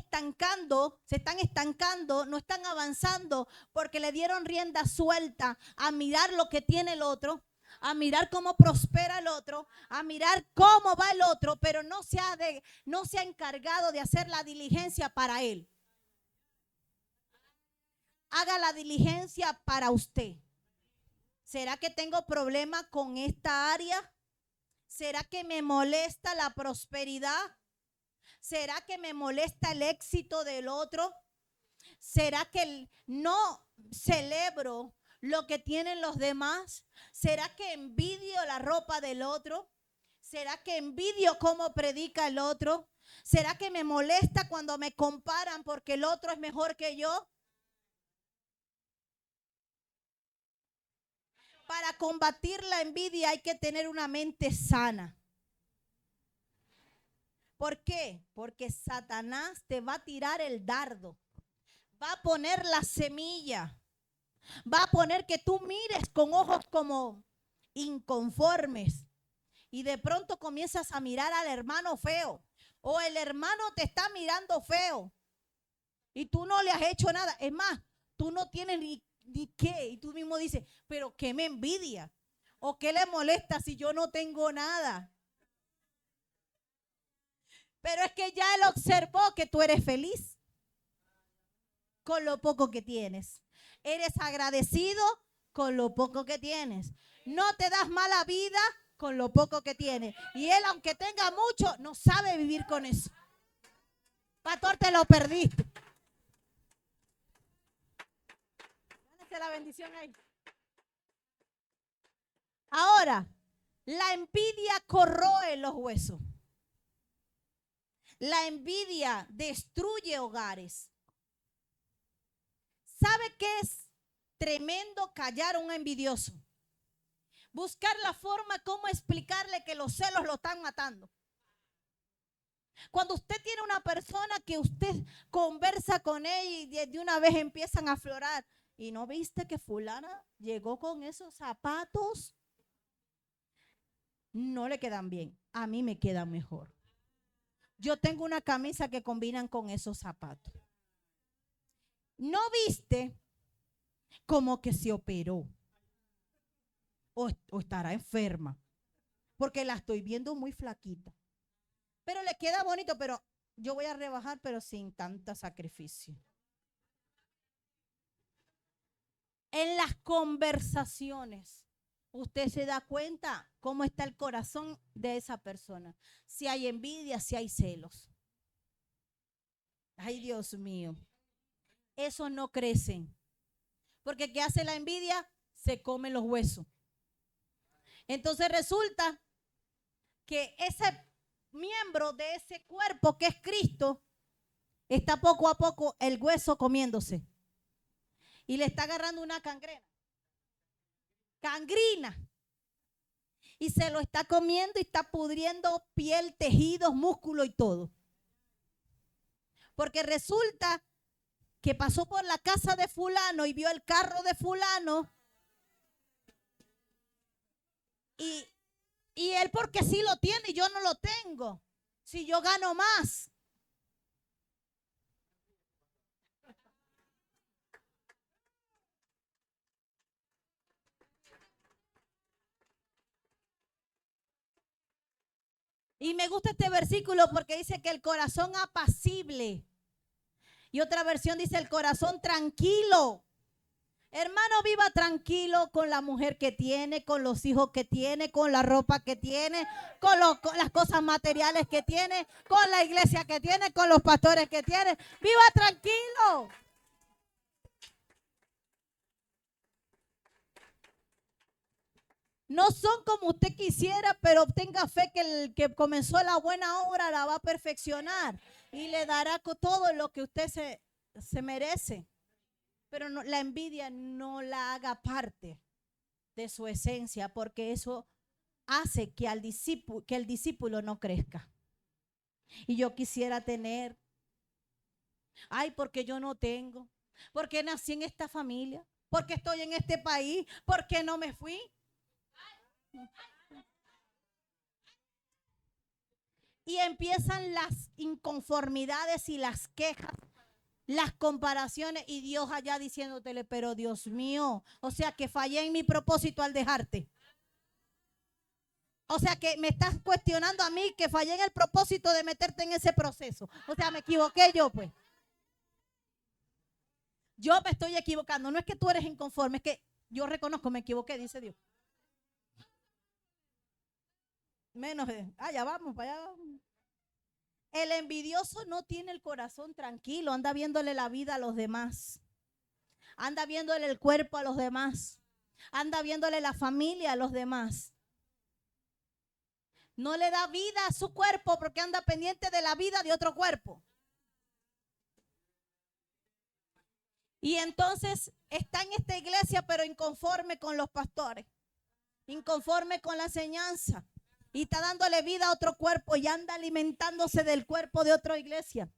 estancando, no están avanzando porque le dieron rienda suelta a mirar lo que tiene el otro, a mirar cómo prospera el otro, a mirar cómo va el otro, pero no se ha encargado de hacer la diligencia para él. haga la diligencia para usted. ¿Será que tengo problema con esta área? ¿Será que me molesta la prosperidad? ¿Será que me molesta el éxito del otro? ¿Será que no celebro lo que tienen los demás? ¿Será que envidio la ropa del otro? ¿Será que envidio cómo predica el otro? ¿Será que me molesta cuando me comparan porque el otro es mejor que yo? Para combatir la envidia hay que tener una mente sana. ¿Por qué? Porque Satanás te va a tirar el dardo, va a poner la semilla, va a poner que tú mires con ojos como inconformes y de pronto comienzas a mirar al hermano feo o el hermano te está mirando feo y tú no le has hecho nada. Es más, tú no tienes ni qué y tú mismo dices, pero ¿qué me envidia? ¿O qué le molesta si yo no tengo nada? Pero es que ya él observó que tú eres feliz con lo poco que tienes. Eres agradecido con lo poco que tienes. No te das mala vida con lo poco que tienes. Y él, aunque tenga mucho, no sabe vivir con eso. Pastor, te lo perdiste. Gánese la bendición ahí. Ahora, la envidia corroe los huesos. La envidia destruye hogares. ¿Sabe qué es tremendo callar a un envidioso? Buscar la forma cómo explicarle que los celos lo están matando. Cuando usted tiene una persona que usted conversa con ella y de una vez empiezan a aflorar. ¿Y no viste que fulana llegó con esos zapatos? No le quedan bien. A mí me quedan mejor. Yo tengo una camisa que combinan con esos zapatos. ¿No viste como que se operó? O estará enferma. Porque la estoy viendo muy flaquita. Pero le queda bonito, pero yo voy a rebajar, pero sin tanta sacrificio. En las conversaciones, usted se da cuenta cómo está el corazón de esa persona. Si hay envidia, si hay celos. Ay, Dios mío. Esos no crecen. Porque ¿qué hace la envidia? Se come los huesos. Entonces resulta que ese miembro de ese cuerpo que es Cristo está poco a poco el hueso comiéndose. Y le está agarrando una gangrina. Y se lo está comiendo y está pudriendo piel, tejidos, músculo y todo. Porque resulta que pasó por la casa de fulano y vio el carro de fulano. Y él porque sí lo tiene y yo no lo tengo. Si yo gano más. Y me gusta este versículo porque dice que el corazón apacible. Y otra versión dice el corazón tranquilo. Hermano, viva tranquilo con la mujer que tiene, con los hijos que tiene, con la ropa que tiene, con las cosas materiales que tiene, con la iglesia que tiene, con los pastores que tiene. Viva tranquilo. No son como usted quisiera, pero tenga fe que el que comenzó la buena obra la va a perfeccionar y le dará todo lo que usted se merece. Pero no, la envidia no la haga parte de su esencia, porque eso hace que el discípulo no crezca. Y yo quisiera tener, ay, porque yo no tengo, porque nací en esta familia, porque estoy en este país, porque no me fui. Y empiezan las inconformidades y las quejas, las comparaciones, y Dios allá diciéndotele, pero Dios mío, o sea que fallé en mi propósito al dejarte. O sea que me estás cuestionando a mí que fallé en el propósito de meterte en ese proceso. O sea, me equivoqué yo, pues. Yo me estoy equivocando. No es que tú eres inconforme, es que yo reconozco, me equivoqué, dice Dios. Menos de, ya vamos, para allá vamos. El envidioso no tiene el corazón tranquilo, anda viéndole la vida a los demás. Anda viéndole el cuerpo a los demás. Anda viéndole la familia a los demás. No le da vida a su cuerpo porque anda pendiente de la vida de otro cuerpo. Y entonces está en esta iglesia, pero inconforme con los pastores, inconforme con la enseñanza, y está dándole vida a otro cuerpo y anda alimentándose del cuerpo de otra iglesia.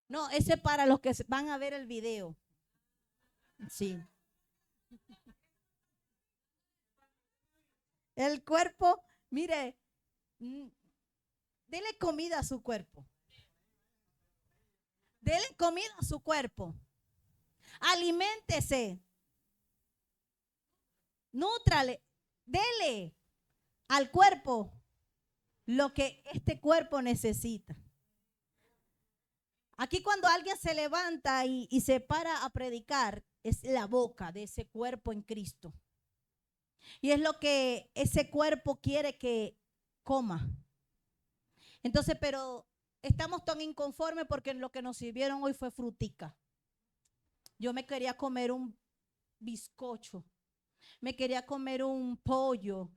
No, ese es para los que van a ver el video. Sí. El cuerpo, mire, dele comida a su cuerpo. Dele comida a su cuerpo. Aliméntese. Nútrale. Dele al cuerpo lo que este cuerpo necesita. Aquí cuando alguien se levanta y se para a predicar, es la boca de ese cuerpo en Cristo. Y es lo que ese cuerpo quiere que coma. Entonces, pero estamos tan inconformes porque lo que nos sirvieron hoy fue frutica. Yo me quería comer un bizcocho, me quería comer un pollo,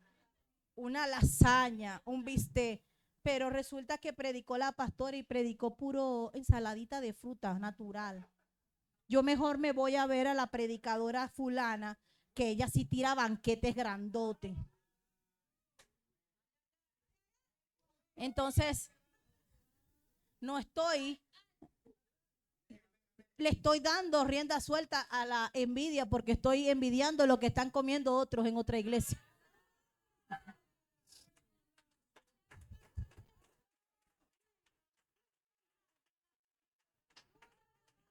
una lasaña, un bistec, pero resulta que predicó la pastora y predicó puro ensaladita de fruta natural. Yo mejor me voy a ver a la predicadora fulana, que ella sí tira banquetes grandotes. Entonces, le estoy dando rienda suelta a la envidia porque estoy envidiando lo que están comiendo otros en otra iglesia.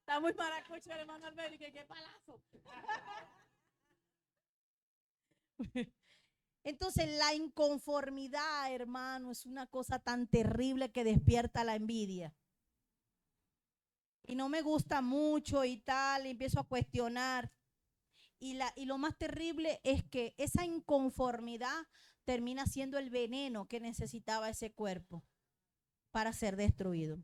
Está muy maracucho el hermano Albert, que qué palazo. Entonces la inconformidad, hermano, es una cosa tan terrible que despierta la envidia. Y no me gusta mucho y tal, y empiezo a cuestionar. Y lo más terrible es que esa inconformidad termina siendo el veneno que necesitaba ese cuerpo para ser destruido.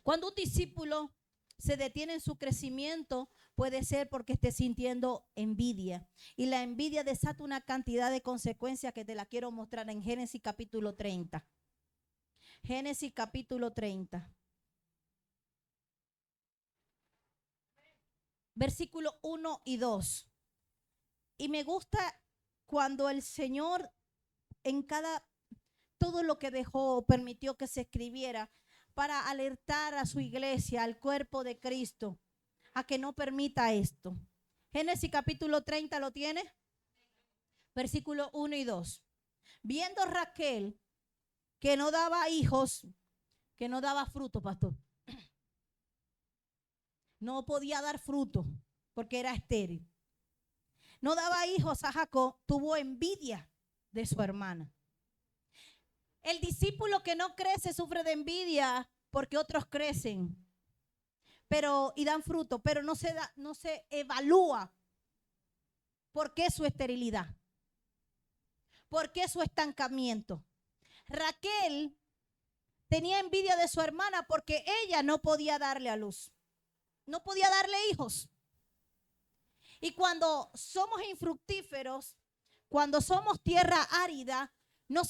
Cuando un discípulo se detiene en su crecimiento, puede ser porque esté sintiendo envidia. Y la envidia desata una cantidad de consecuencias que te la quiero mostrar en Génesis capítulo 30. Génesis capítulo 30. Versículo 1 y 2. Y me gusta cuando el Señor todo lo que dejó, permitió que se escribiera para alertar a su iglesia, al cuerpo de Cristo, a que no permita esto. Génesis capítulo 30, ¿lo tiene? Versículo 1 y 2. Viendo Raquel que no daba hijos, que no daba fruto, pastor. No podía dar fruto porque era estéril. No daba hijos a Jacob, tuvo envidia de su hermana. El discípulo que no crece sufre de envidia porque otros crecen y dan fruto, pero no se evalúa por qué su esterilidad, por qué su estancamiento. Raquel tenía envidia de su hermana porque ella no podía darle a luz, no podía darle hijos. Y cuando somos infructíferos, cuando somos tierra árida, nos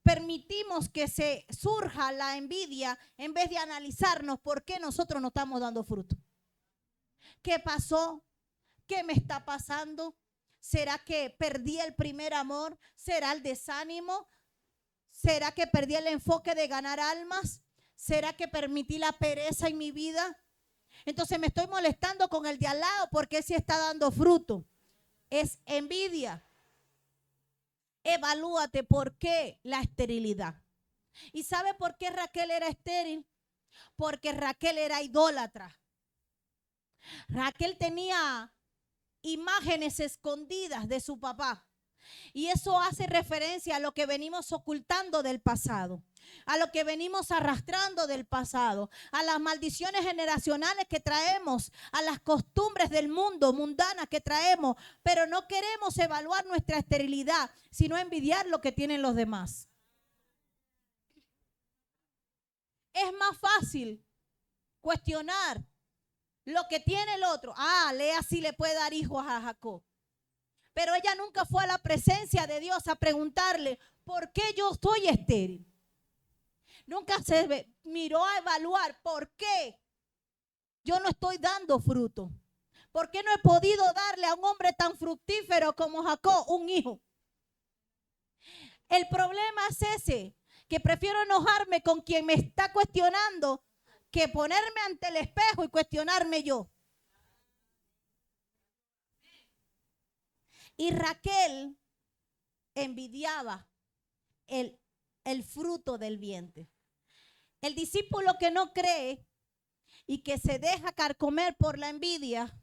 permitimos que se surja la envidia en vez de analizarnos por qué nosotros no estamos dando fruto. ¿Qué pasó? ¿Qué me está pasando? ¿Será que perdí el primer amor? ¿Será el desánimo? ¿Será que perdí el enfoque de ganar almas? ¿Será que permití la pereza en mi vida? Entonces me estoy molestando con el de al lado porque él sí está dando fruto. Es envidia. Evalúate por qué la esterilidad. ¿Y sabe por qué Raquel era estéril? Porque Raquel era idólatra. Raquel tenía imágenes escondidas de su papá. Y eso hace referencia a lo que venimos ocultando del pasado, a lo que venimos arrastrando del pasado, a las maldiciones generacionales que traemos, a las costumbres del mundo, mundanas que traemos, pero no queremos evaluar nuestra esterilidad, sino envidiar lo que tienen los demás. Es más fácil cuestionar lo que tiene el otro. Lea si le puede dar hijos a Jacob. Pero ella nunca fue a la presencia de Dios a preguntarle, ¿por qué yo soy estéril? Nunca se miró a evaluar por qué yo no estoy dando fruto. ¿Por qué no he podido darle a un hombre tan fructífero como Jacob un hijo? El problema es ese, que prefiero enojarme con quien me está cuestionando que ponerme ante el espejo y cuestionarme yo. Y Raquel envidiaba el fruto del vientre. El discípulo que no cree y que se deja carcomer por la envidia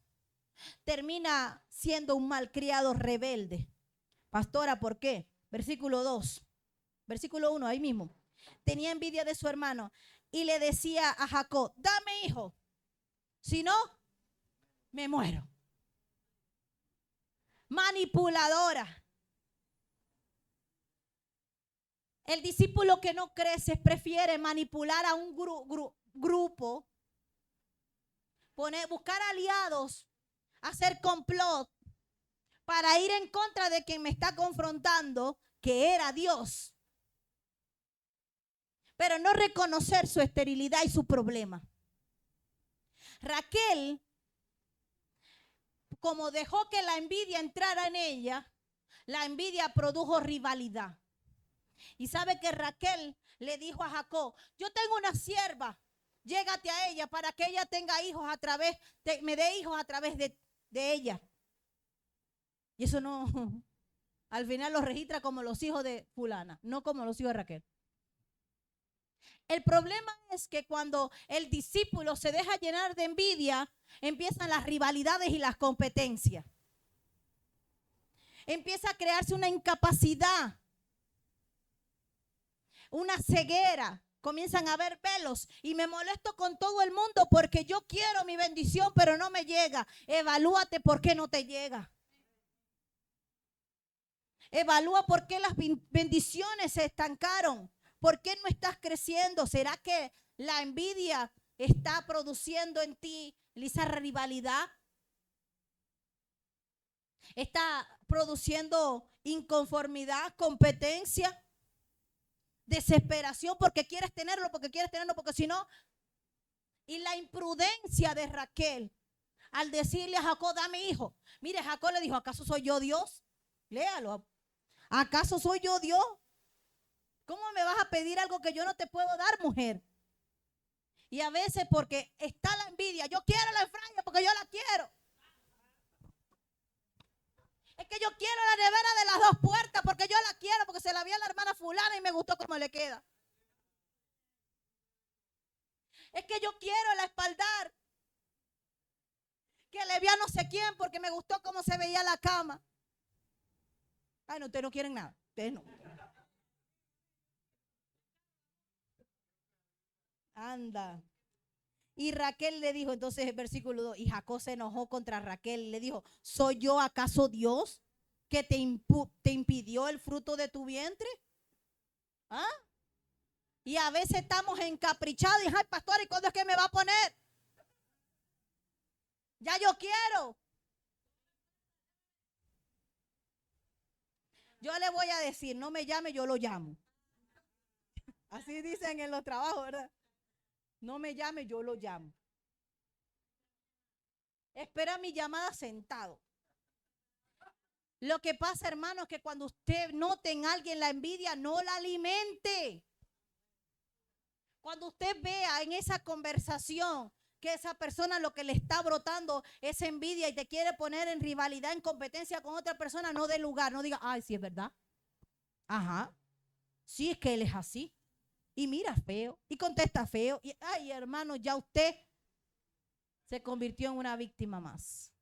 termina siendo un malcriado rebelde. Pastora, ¿por qué? Versículo 2, versículo 1, ahí mismo. Tenía envidia de su hermano y le decía a Jacob, dame hijo, si no, me muero. Manipuladora. El discípulo que no crece prefiere manipular a un grupo, buscar aliados, hacer complot para ir en contra de quien me está confrontando, que era Dios, pero no reconocer su esterilidad y su problema. Raquel, como dejó que la envidia entrara en ella, la envidia produjo rivalidad. Y sabe que Raquel le dijo a Jacob, yo tengo una sierva, llégate a ella para que ella tenga hijos me dé hijos a través de ella. Y eso no, al final lo registra como los hijos de fulana, no como los hijos de Raquel. El problema es que cuando el discípulo se deja llenar de envidia, empiezan las rivalidades y las competencias. Empieza a crearse una incapacidad, una ceguera. Comienzan a haber velos y me molesto con todo el mundo porque yo quiero mi bendición, pero no me llega. Evalúate por qué no te llega. Evalúa por qué las bendiciones se estancaron. ¿Por qué no estás creciendo? ¿Será que la envidia está produciendo en ti esa rivalidad? ¿Está produciendo inconformidad, competencia, desesperación porque quieres tenerlo, porque si no? Y la imprudencia de Raquel al decirle a Jacob, dame hijo. Mire, Jacob le dijo, ¿acaso soy yo Dios? Léalo. ¿Acaso soy yo Dios? ¿Cómo me vas a pedir algo que yo no te puedo dar, mujer? Y a veces porque está la envidia, yo quiero la Efraín porque yo la quiero. Es que yo quiero la nevera de las 2 puertas porque yo la quiero, porque se la vi a la hermana fulana y me gustó cómo le queda. Es que yo quiero la espaldar que le vi a no sé quién porque me gustó cómo se veía la cama. Ay, no, ustedes no quieren nada. Ustedes no. Anda. Y Raquel le dijo, entonces el versículo 2, y Jacob se enojó contra Raquel y le dijo, ¿soy yo acaso Dios que te impidió el fruto de tu vientre? ¿Ah? Y a veces estamos encaprichados y, ay, pastor, ¿y cuándo es que me va a poner? Ya yo quiero. Yo le voy a decir, no me llame, yo lo llamo. Así dicen en los trabajos, ¿verdad? No me llame, yo lo llamo. Espera mi llamada sentado. Lo que pasa, hermano, es que cuando usted note en alguien la envidia, no la alimente. Cuando usted vea en esa conversación que esa persona lo que le está brotando es envidia y te quiere poner en rivalidad, en competencia con otra persona, no dé lugar, no diga, ay, sí es verdad. Ajá, sí es que él es así. Y mira feo, y contesta feo. Y ay, hermano, ya usted se convirtió en una víctima más.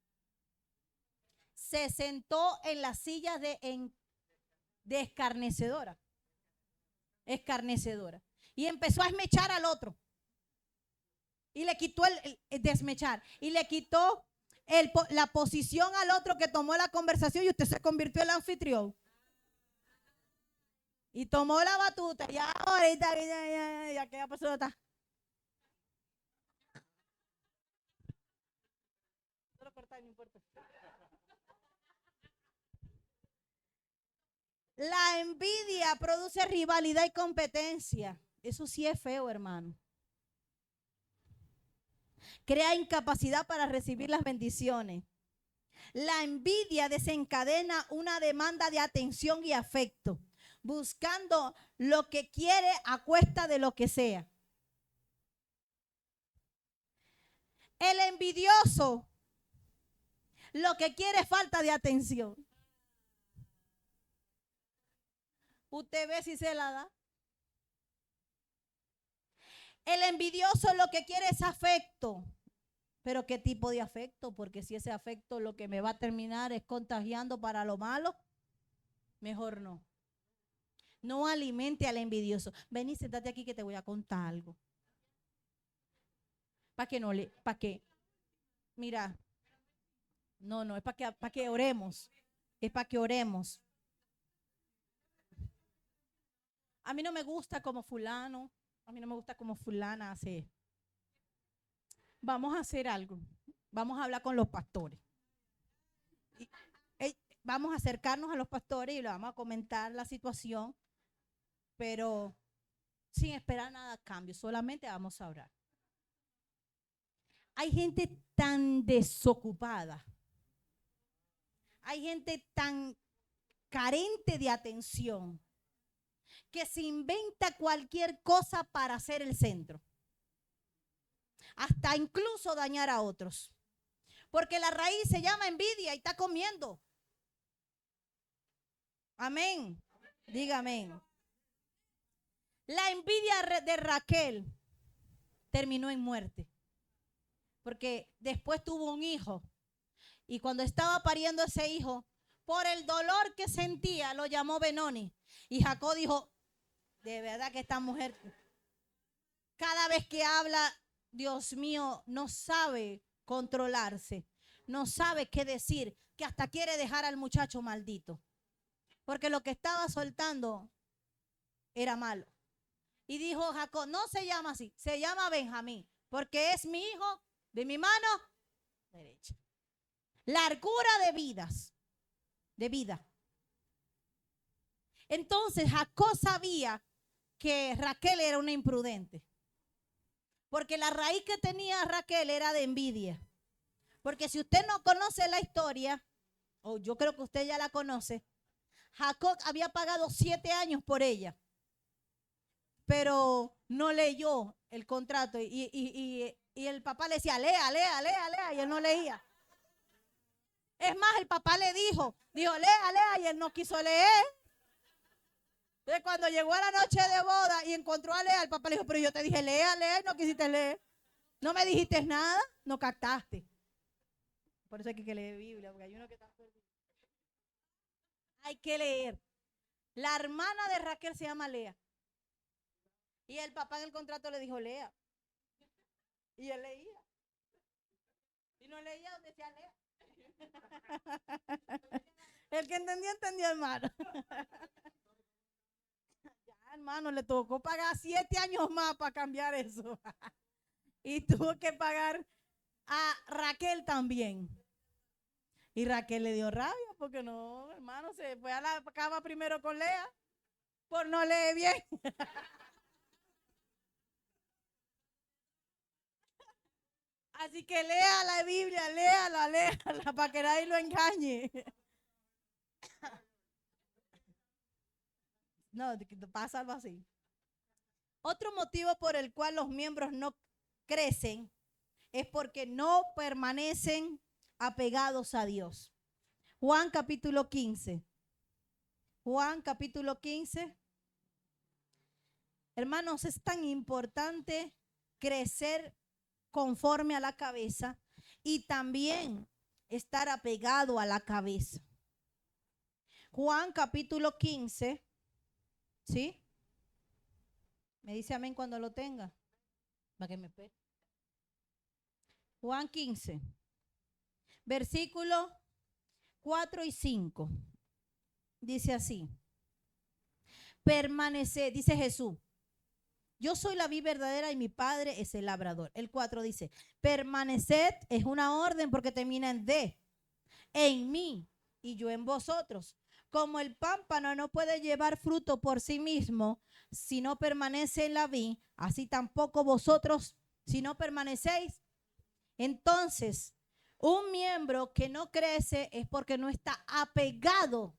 Se sentó en la silla de de escarnecedora. Escarnecedora. Y empezó a esmechar al otro. Y le quitó el desmechar. Y le quitó la posición al otro que tomó la conversación y usted se convirtió en el anfitrión. Y tomó la batuta. Y ahorita, ya aquella persona está. Solo cortar, no importa. La envidia produce rivalidad y competencia. Eso sí es feo, hermano. Crea incapacidad para recibir las bendiciones. La envidia desencadena una demanda de atención y afecto, buscando lo que quiere a cuesta de lo que sea. El envidioso lo que quiere es falta de atención. Usted ve si se la da. El envidioso lo que quiere es afecto. Pero ¿qué tipo de afecto? Porque si ese afecto lo que me va a terminar es contagiando para lo malo, mejor no. No alimente al envidioso. Ven y sentate aquí que te voy a contar algo. ¿Para qué? Mira, no, es para que oremos. Es para que oremos. A mí no me gusta como fulano, a mí no me gusta como fulana hace. Vamos a hacer algo. Vamos a hablar con los pastores. Vamos a acercarnos a los pastores y le vamos a comentar la situación, pero sin esperar nada a cambio, solamente vamos a orar. Hay gente tan desocupada, hay gente tan carente de atención, que se inventa cualquier cosa para ser el centro, hasta incluso dañar a otros, porque la raíz se llama envidia y está comiendo. Amén. Diga amén. La envidia de Raquel terminó en muerte, porque después tuvo un hijo y cuando estaba pariendo ese hijo, por el dolor que sentía, lo llamó Benoni. Y Jacob dijo, de verdad que esta mujer, cada vez que habla, Dios mío, no sabe controlarse, no sabe qué decir, que hasta quiere dejar al muchacho maldito, porque lo que estaba soltando era malo. Y dijo Jacob, no se llama así, se llama Benjamín, porque es mi hijo de mi mano derecha. Largura de vidas, de vida. Entonces Jacob sabía que Raquel era una imprudente, porque la raíz que tenía Raquel era de envidia. Porque si usted no conoce la historia, o yo creo que usted ya la conoce, Jacob había pagado 7 años por ella, pero no leyó el contrato y el papá le decía, lea, y él no leía. Es más, el papá le dijo, lea, y él no quiso leer. Entonces, cuando llegó a la noche de boda y encontró a Lea, el papá le dijo, pero yo te dije, lea, y no quisiste leer. No me dijiste nada, no captaste. Por eso hay que leer Biblia, porque hay uno que está perdido. Hay que leer. La hermana de Raquel se llama Lea. Y el papá en el contrato le dijo, lea. Y él leía. Y no leía donde decía Lea. El que entendió, hermano. Ya, hermano, le tocó pagar 7 años más para cambiar eso. Y tuvo que pagar a Raquel también. Y Raquel le dio rabia porque no, hermano, se fue a la cama primero con Lea por no leer bien. Así que lea la Biblia, léala para que nadie lo engañe. No, pasa algo así. Otro motivo por el cual los miembros no crecen es porque no permanecen apegados a Dios. Juan capítulo 15. Juan capítulo 15. Hermanos, es tan importante crecer conforme a la cabeza y también estar apegado a la cabeza. Juan capítulo 15, ¿sí? Me dice amén cuando lo tenga, para que me espere. Juan 15, versículos 4 y 5. Dice así: permaneced, dice Jesús, yo soy la vid verdadera y mi Padre es el labrador. El 4 dice, permaneced es una orden porque termina en D, en mí y yo en vosotros. Como el pámpano no puede llevar fruto por sí mismo si no permanece en la vid, así tampoco vosotros si no permanecéis. Entonces, un miembro que no crece es porque no está apegado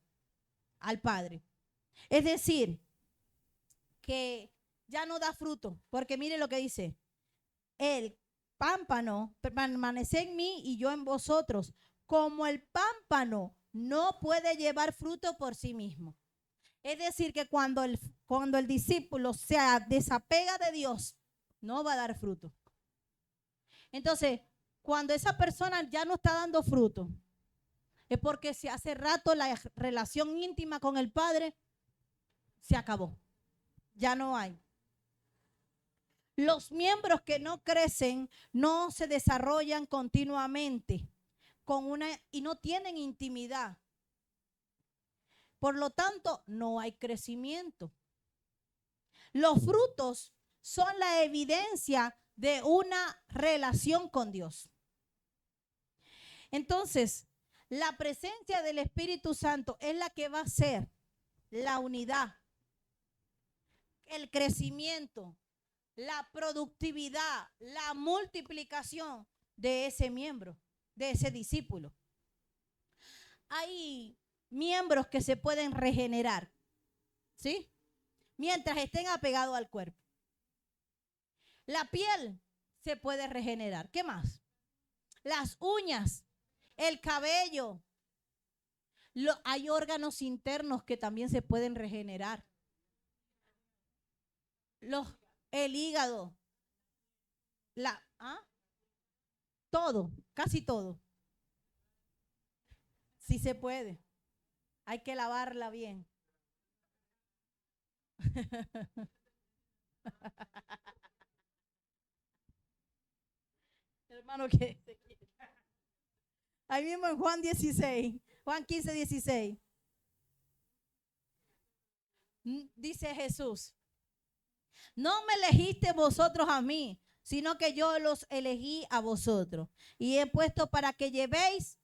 al Padre. Es decir, que ya no da fruto, porque mire lo que dice, el pámpano permanece en mí y yo en vosotros, como el pámpano no puede llevar fruto por sí mismo. Es decir, que cuando el discípulo se desapega de Dios, no va a dar fruto. Entonces, cuando esa persona ya no está dando fruto, es porque si hace rato la relación íntima con el Padre se acabó. Ya no hay. Los miembros que no crecen no se desarrollan continuamente y no tienen intimidad. Por lo tanto, no hay crecimiento. Los frutos son la evidencia de una relación con Dios. Entonces, la presencia del Espíritu Santo es la que va a hacer la unidad, el crecimiento, la productividad, la multiplicación de ese miembro, de ese discípulo. Hay miembros que se pueden regenerar, ¿sí? Mientras estén apegados al cuerpo. La piel se puede regenerar. ¿Qué más? Las uñas, el cabello. Hay órganos internos que también se pueden regenerar. El hígado. Todo, casi todo. Sí se puede. Hay que lavarla bien. Hermano, que ahí mismo en Juan 16, Juan 15, 16. Dice Jesús, no me elegiste vosotros a mí, sino que yo los elegí a vosotros y he puesto para que llevéis.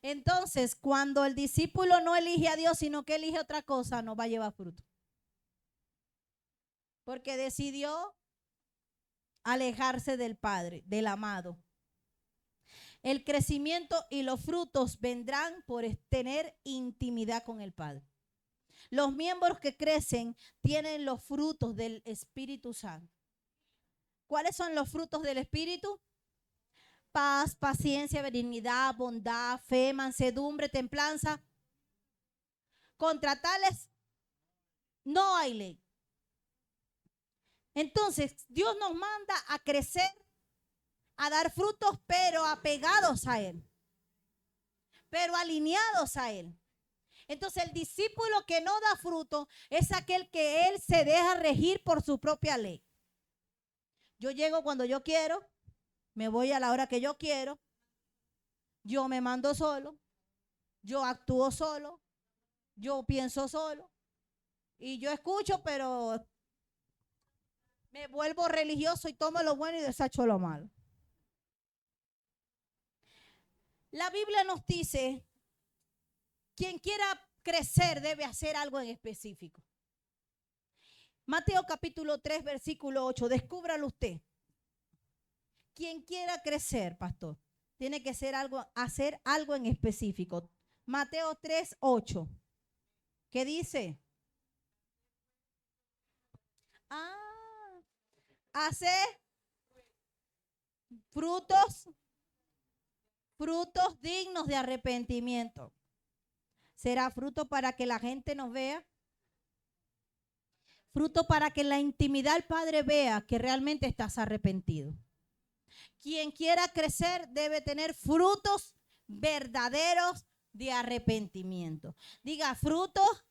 Entonces, cuando el discípulo no elige a Dios, sino que elige otra cosa, no va a llevar fruto. Porque decidió alejarse del Padre, del amado. El crecimiento y los frutos vendrán por tener intimidad con el Padre. Los miembros que crecen tienen los frutos del Espíritu Santo. ¿Cuáles son los frutos del Espíritu? Paz, paciencia, benignidad, bondad, fe, mansedumbre, templanza. Contra tales no hay ley. Entonces, Dios nos manda a crecer, a dar frutos, pero apegados a Él, pero alineados a Él. Entonces, el discípulo que no da fruto es aquel que Él se deja regir por su propia ley. Yo llego cuando yo quiero, me voy a la hora que yo quiero, yo me mando solo, yo actúo solo, yo pienso solo y yo escucho, pero me vuelvo religioso y tomo lo bueno y desecho lo malo. La Biblia nos dice, quien quiera crecer debe hacer algo en específico. Mateo capítulo 3, versículo 8, descúbralo usted. Quien quiera crecer, pastor, tiene que hacer algo en específico. Mateo 3, 8. ¿Qué dice? Hace frutos dignos de arrepentimiento. ¿Será fruto para que la gente nos vea? Fruto para que en la intimidad el Padre vea que realmente estás arrepentido. Quien quiera crecer debe tener frutos verdaderos de arrepentimiento. Diga, frutos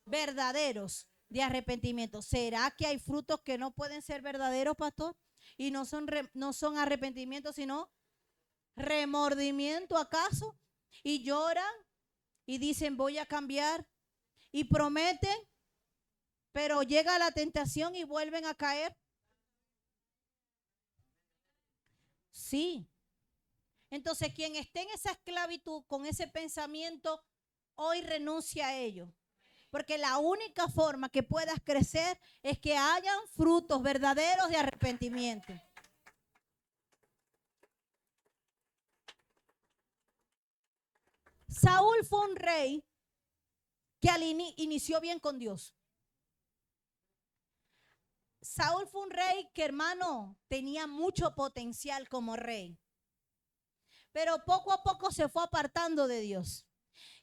verdaderos de arrepentimiento. ¿Será que hay frutos que no pueden ser verdaderos, pastor? Y no son arrepentimientos, sino remordimiento, ¿acaso? Y lloran y dicen, voy a cambiar. Y prometen, pero llega la tentación y vuelven a caer. Sí. Entonces, quien esté en esa esclavitud con ese pensamiento, hoy renuncia a ello. Porque la única forma que puedas crecer es que hayan frutos verdaderos de arrepentimiento. Saúl fue un rey que inició bien con Dios. Saúl fue un rey que, hermano, tenía mucho potencial como rey. Pero poco a poco se fue apartando de Dios.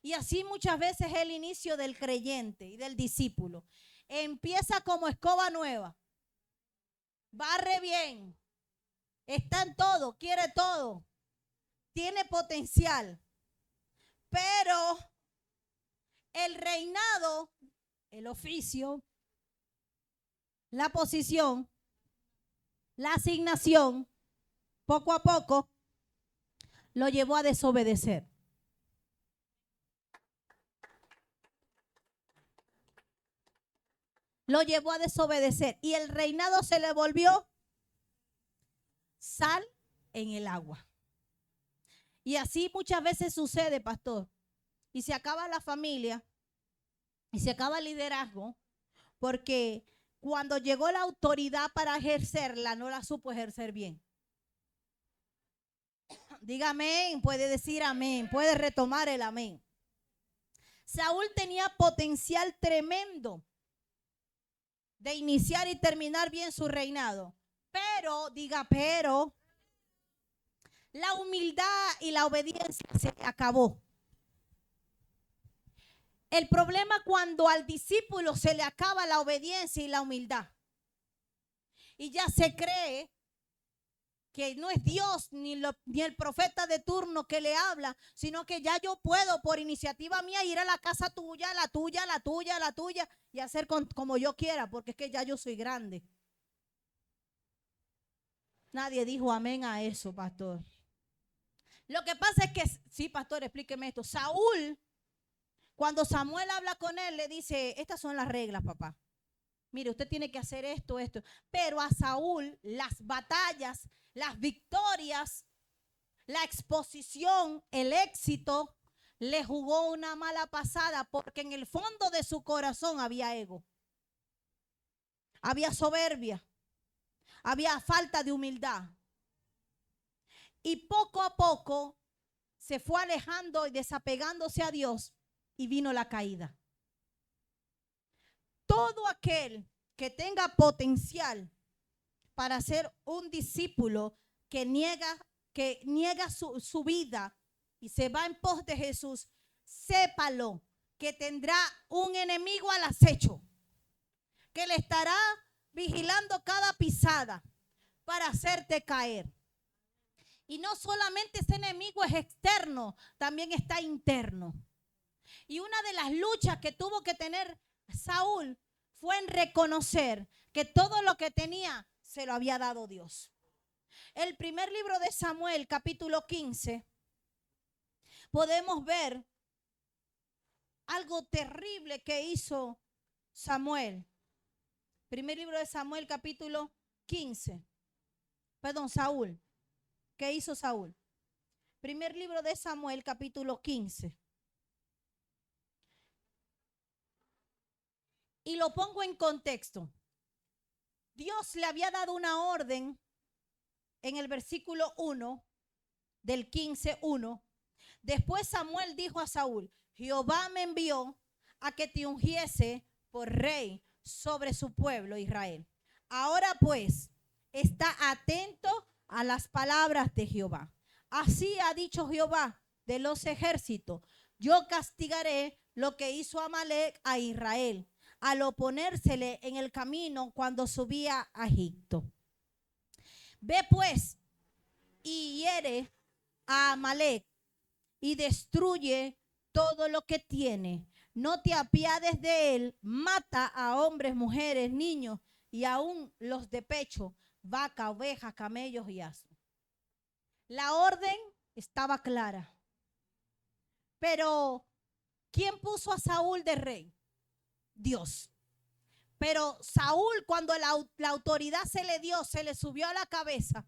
Y así muchas veces es el inicio del creyente y del discípulo. Empieza como escoba nueva. Barre bien. Está en todo, quiere todo. Tiene potencial. Pero el reinado, el oficio, la posición, la asignación, poco a poco, lo llevó a desobedecer. Lo llevó a desobedecer. Y el reinado se le volvió sal en el agua. Y así muchas veces sucede, pastor. Y se acaba la familia. Y se acaba el liderazgo. Porque cuando llegó la autoridad para ejercerla, no la supo ejercer bien. Diga amén, puede decir amén, puede retomar el amén. Saúl tenía potencial tremendo de iniciar y terminar bien su reinado. Pero, diga, pero, la humildad y la obediencia se acabó. El problema cuando al discípulo se le acaba la obediencia y la humildad. Y ya se cree que no es Dios ni el profeta de turno que le habla, sino que ya yo puedo por iniciativa mía ir a la casa tuya, la tuya, la tuya, la tuya y hacer como yo quiera, porque es que ya yo soy grande. Nadie dijo amén a eso, pastor. Lo que pasa es que, sí, pastor, explíqueme esto. Saúl, cuando Samuel habla con él, le dice, estas son las reglas, papá. Mire, usted tiene que hacer esto, esto. Pero a Saúl las batallas, las victorias, la exposición, el éxito, le jugó una mala pasada porque en el fondo de su corazón había ego. Había soberbia. Había falta de humildad. Y poco a poco se fue alejando y desapegándose a Dios y vino la caída. Todo aquel que tenga potencial para ser un discípulo que niega su vida y se va en pos de Jesús, sépalo que tendrá un enemigo al acecho, que le estará vigilando cada pisada para hacerte caer. Y no solamente ese enemigo es externo, también está interno. Y una de las luchas que tuvo que tener Saúl fue en reconocer que todo lo que tenía se lo había dado Dios. El primer libro de Samuel, capítulo 15, podemos ver algo terrible que hizo Samuel. Primer libro de Samuel, capítulo 15. Perdón, Saúl. ¿Qué hizo Saúl? Primer libro de Samuel, capítulo 15. Y lo pongo en contexto. Dios le había dado una orden en el versículo 1 del 15:1. Después Samuel dijo a Saúl, Jehová me envió a que te ungiese por rey sobre su pueblo Israel. Ahora pues, está atento a las palabras de Jehová. Así ha dicho Jehová de los ejércitos, yo castigaré lo que hizo Amalec a Israel, al oponérsele en el camino cuando subía a Egipto. Ve pues y hiere a Amalec y destruye todo lo que tiene. No te apiades de él. Mata a hombres, mujeres, niños y aún los de pecho, vaca, ovejas, camellos y asnos. La orden estaba clara. Pero, ¿quién puso a Saúl de rey? Dios. Pero Saúl, cuando la autoridad se le dio, se le subió a la cabeza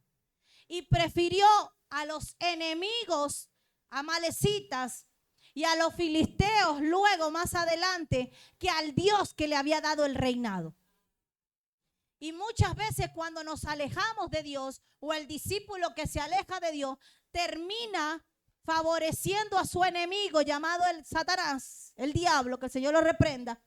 y prefirió a los enemigos amalecitas y a los filisteos luego más adelante que al Dios que le había dado el reinado. Y muchas veces cuando nos alejamos de Dios o el discípulo que se aleja de Dios termina favoreciendo a su enemigo llamado el Satanás, el diablo, que el Señor lo reprenda,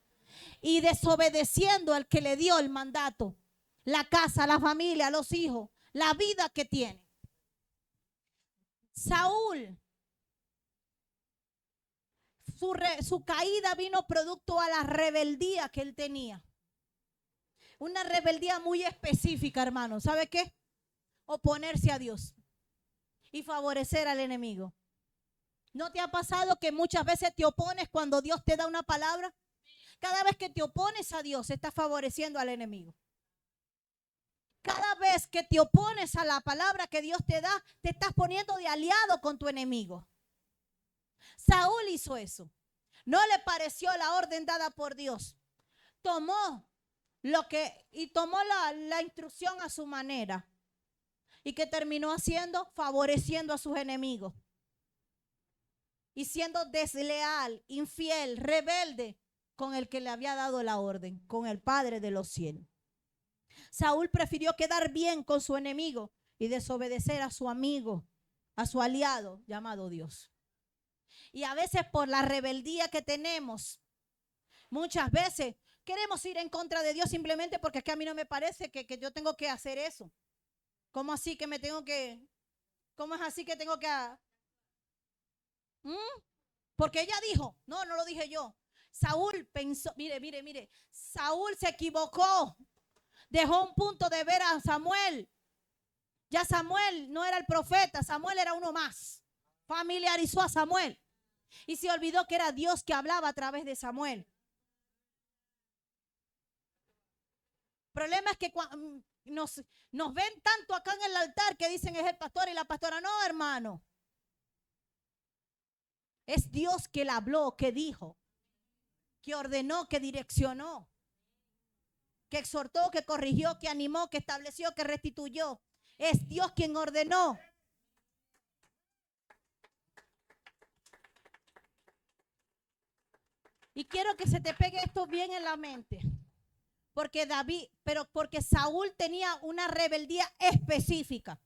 y desobedeciendo al que le dio el mandato, la casa, la familia, los hijos, la vida que tiene. Saúl, su caída vino producto a la rebeldía que él tenía. Una rebeldía muy específica, hermano. ¿Sabe qué? Oponerse a Dios y favorecer al enemigo. ¿No te ha pasado que muchas veces te opones cuando Dios te da una palabra? Cada vez que te opones a Dios, estás favoreciendo al enemigo. Cada vez que te opones a la palabra que Dios te da, te estás poniendo de aliado con tu enemigo. Saúl hizo eso. No le pareció la orden dada por Dios. Tomó la instrucción a su manera. ¿Y qué terminó haciendo? Favoreciendo a sus enemigos. Y siendo desleal, infiel, rebelde con el que le había dado la orden, con el Padre de los cielos. Saúl prefirió quedar bien con su enemigo y desobedecer a su amigo, a su aliado llamado Dios. Y a veces por la rebeldía que tenemos, muchas veces queremos ir en contra de Dios simplemente porque es que a mí no me parece que yo tengo que hacer eso. ¿Cómo así que me tengo que? ¿Cómo es así que tengo que? Porque ella dijo, no lo dije yo. Saúl pensó, mire, Saúl se equivocó. Dejó un punto de ver a Samuel. Ya Samuel no era el profeta, Samuel era uno más. Familiarizó a Samuel. Y se olvidó que era Dios que hablaba a través de Samuel. El problema es que nos ven tanto acá en el altar que dicen es el pastor y la pastora. No, hermano. Es Dios que le habló, que dijo, que ordenó, que direccionó, que exhortó, que corrigió, que animó, que estableció, que restituyó. Es Dios quien ordenó. Y quiero que se te pegue esto bien en la mente. Porque Saúl tenía una rebeldía específica.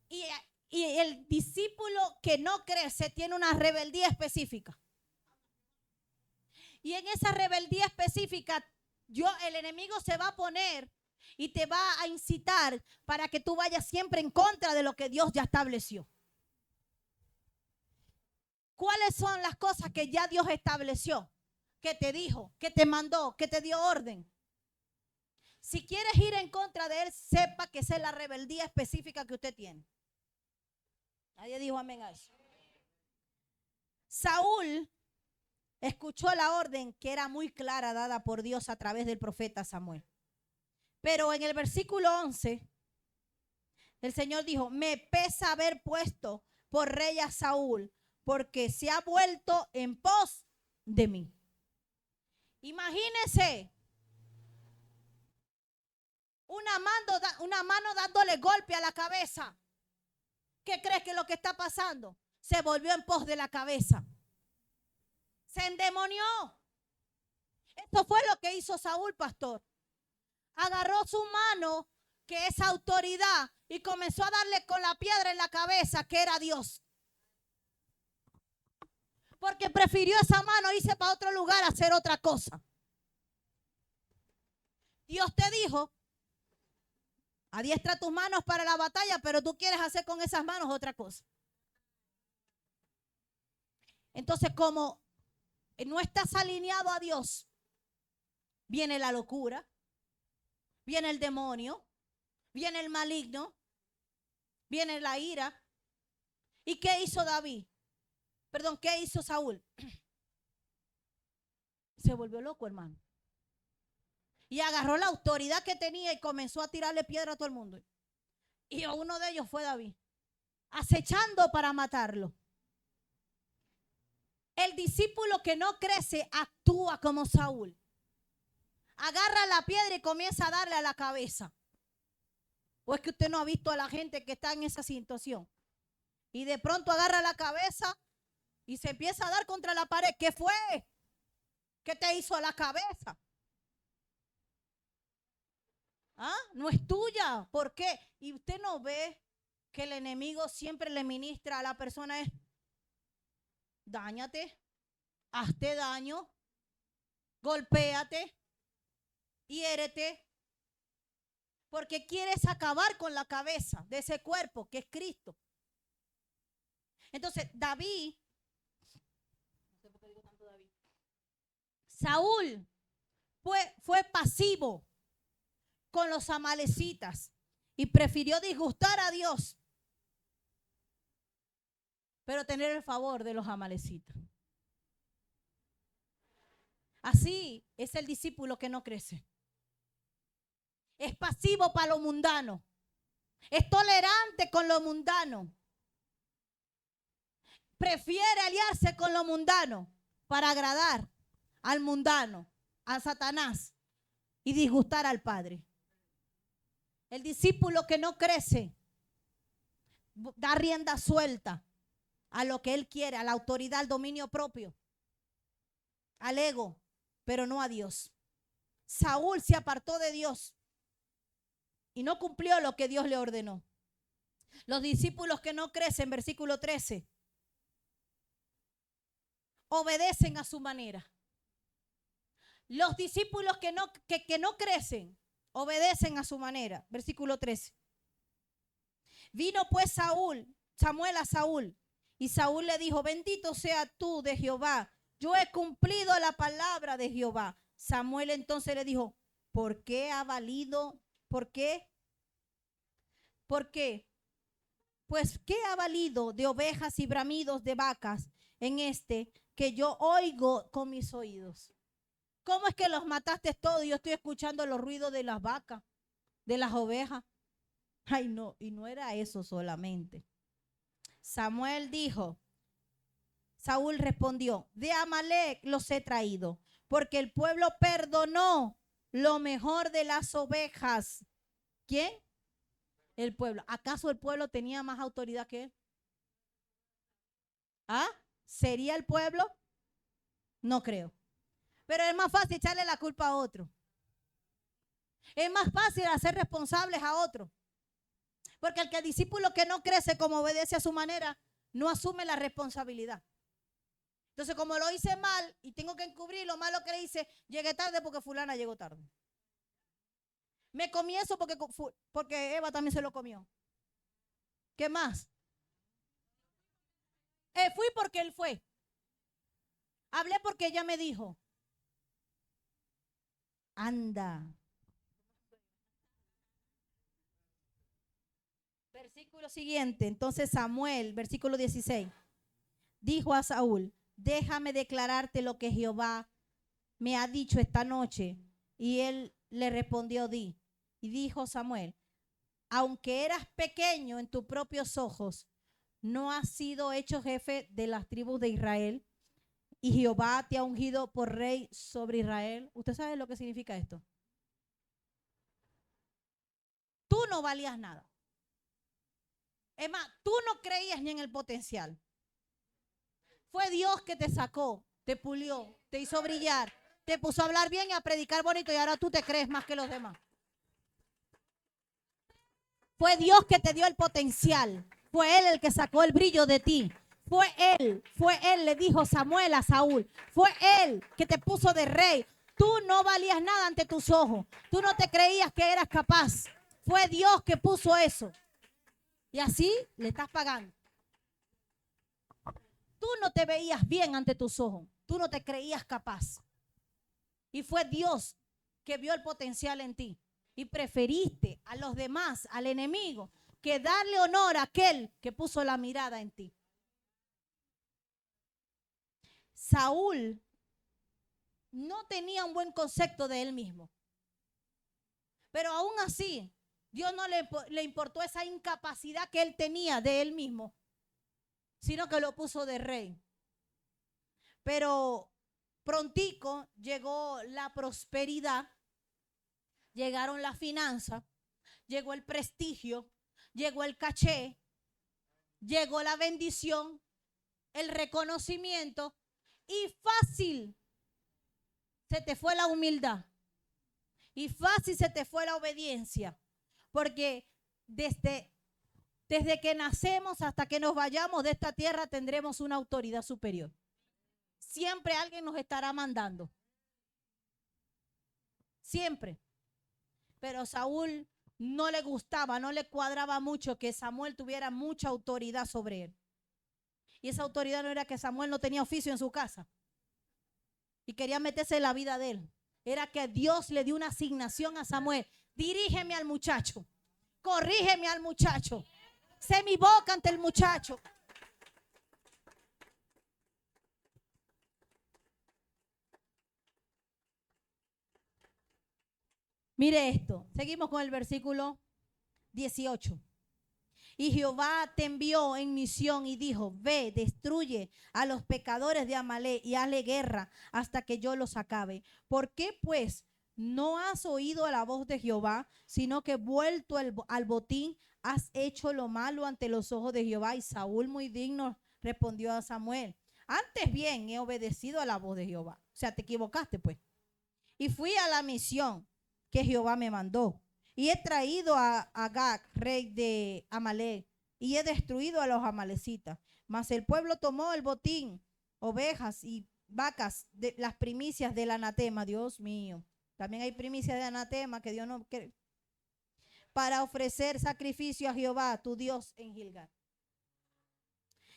Y el discípulo que no crece tiene una rebeldía específica. Y en esa rebeldía específica, el enemigo se va a poner y te va a incitar para que tú vayas siempre en contra de lo que Dios ya estableció. ¿Cuáles son las cosas que ya Dios estableció? Que te dijo, que te mandó, que te dio orden. Si quieres ir en contra de él, sepa que esa es la rebeldía específica que usted tiene. Nadie dijo amén a eso. Saúl escuchó la orden que era muy clara dada por Dios a través del profeta Samuel. Pero en el versículo 11, el Señor dijo, me pesa haber puesto por rey a Saúl, porque se ha vuelto en pos de mí. Imagínese una mano dándole golpe a la cabeza. ¿Qué crees que es lo que está pasando? Se volvió en pos de la cabeza. Se endemonió. Esto fue lo que hizo Saúl, pastor. Agarró su mano, que es autoridad, y comenzó a darle con la piedra en la cabeza, que era Dios. Porque prefirió esa mano irse para otro lugar a hacer otra cosa. Dios te dijo, adiestra tus manos para la batalla, pero tú quieres hacer con esas manos otra cosa. Entonces, como no estás alineado a Dios, viene la locura, viene el demonio, viene el maligno, viene la ira. ¿Y qué hizo David? Perdón, ¿qué hizo Saúl? Se volvió loco, hermano. Y agarró la autoridad que tenía y comenzó a tirarle piedra a todo el mundo. Y uno de ellos fue David, acechando para matarlo. El discípulo que no crece actúa como Saúl. Agarra la piedra y comienza a darle a la cabeza. ¿O es que usted no ha visto a la gente que está en esa situación? Y de pronto agarra la cabeza y se empieza a dar contra la pared. ¿Qué fue? ¿Qué te hizo a la cabeza? ¿Ah? No es tuya. ¿Por qué? Y usted no ve que el enemigo siempre le ministra a la persona es: dáñate, hazte daño, golpéate, hiérete, porque quieres acabar con la cabeza de ese cuerpo que es Cristo. Entonces, David, no sé por qué digo tanto David, Saúl fue pasivo con los amalecitas y prefirió disgustar a Dios, pero tener el favor de los amalecitas. Así es el discípulo que no crece. Es pasivo para lo mundano. Es tolerante con lo mundano. Prefiere aliarse con lo mundano para agradar al mundano, a Satanás, y disgustar al Padre. El discípulo que no crece da rienda suelta a lo que él quiere, a la autoridad, al dominio propio, al ego, pero no a Dios. Saúl se apartó de Dios y no cumplió lo que Dios le ordenó. Los discípulos que no crecen, versículo 13, obedecen a su manera. Los discípulos que no crecen, obedecen a su manera. Versículo 13. Vino pues Samuel a Saúl, y Saúl le dijo: bendito sea tú de Jehová, yo he cumplido la palabra de Jehová. Samuel entonces le dijo: ¿por qué ha valido? ¿Por qué? ¿Por qué? Pues ¿qué ha valido de ovejas y bramidos de vacas en que yo oigo con mis oídos? ¿Cómo es que los mataste todos y yo estoy escuchando los ruidos de las vacas, de las ovejas? Ay, no, y no era eso solamente. Samuel dijo, Saúl respondió: de Amalec los he traído, porque el pueblo perdonó lo mejor de las ovejas. ¿Quién? El pueblo. ¿Acaso el pueblo tenía más autoridad que él? ¿Ah? ¿Sería el pueblo? No creo. Pero es más fácil echarle la culpa a otro. Es más fácil hacer responsables a otro. Porque el discípulo que no crece como obedece a su manera, no asume la responsabilidad. Entonces, como lo hice mal y tengo que encubrir lo malo que le hice, llegué tarde porque fulana llegó tarde. Me comí eso porque Eva también se lo comió. ¿Qué más? Fui porque él fue. Hablé porque ella me dijo. Anda. Versículo siguiente. Entonces Samuel, versículo 16, dijo a Saúl: déjame declararte lo que Jehová me ha dicho esta noche. Y él le respondió: di. Y dijo Samuel: aunque eras pequeño en tus propios ojos, no has sido hecho jefe de las tribus de Israel, y Jehová te ha ungido por rey sobre Israel. ¿Usted sabe lo que significa esto? Tú no valías nada. Es más, tú no creías ni en el potencial. Fue Dios que te sacó, te pulió, te hizo brillar, te puso a hablar bien y a predicar bonito, y ahora tú te crees más que los demás. Fue Dios que te dio el potencial. Fue Él el que sacó el brillo de ti. Fue Él, le dijo Samuel a Saúl. Fue Él que te puso de rey. Tú no valías nada ante tus ojos. Tú no te creías que eras capaz. Fue Dios que puso eso. Y así le estás pagando. Tú no te veías bien ante tus ojos. Tú no te creías capaz. Y fue Dios que vio el potencial en ti. Y preferiste a los demás, al enemigo, que darle honor a aquel que puso la mirada en ti. Saúl no tenía un buen concepto de él mismo. Pero aún así, Dios no le importó esa incapacidad que él tenía de él mismo, sino que lo puso de rey. Pero prontico llegó la prosperidad, llegaron las finanzas, llegó el prestigio, llegó el caché, llegó la bendición, el reconocimiento y fácil se te fue la humildad y fácil se te fue la obediencia, porque desde que nacemos hasta que nos vayamos de esta tierra tendremos una autoridad superior. Siempre alguien nos estará mandando. Siempre. Pero Saúl no le gustaba, no le cuadraba mucho que Samuel tuviera mucha autoridad sobre él. Y esa autoridad no era que Samuel no tenía oficio en su casa y quería meterse en la vida de él. Era que Dios le dio una asignación a Samuel. Dirígeme al muchacho, corrígeme al muchacho, sé mi boca ante el muchacho. Mire esto, seguimos con el versículo 18. Y Jehová te envió en misión y dijo, ve, destruye a los pecadores de Amalec y hazle guerra hasta que yo los acabe. ¿Por qué pues no has oído a la voz de Jehová, sino que vuelto al botín has hecho lo malo ante los ojos de Jehová? Y Saúl muy digno respondió a Samuel, antes bien he obedecido a la voz de Jehová. O sea, te equivocaste pues. Y fui a la misión que Jehová me mandó. Y he traído a Agag, rey de Amalec, y he destruido a los amalecitas. Mas el pueblo tomó el botín, ovejas y vacas, de las primicias del anatema. Dios mío, también hay primicias de anatema que Dios no quiere, para ofrecer sacrificio a Jehová, tu Dios, en Gilgal.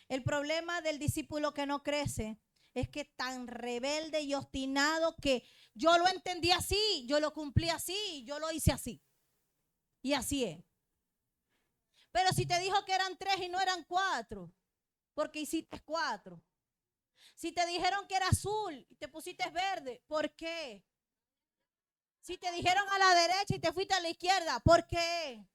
El problema del discípulo que no crece es que tan rebelde y obstinado que yo lo entendí así, yo lo cumplí así, yo lo hice así. Y así es. Pero si te dijo que eran 3 y no eran 4, porque hiciste 4. Si te dijeron que era azul y te pusiste verde, ¿por qué? Si te dijeron a la derecha y te fuiste a la izquierda, ¿por qué?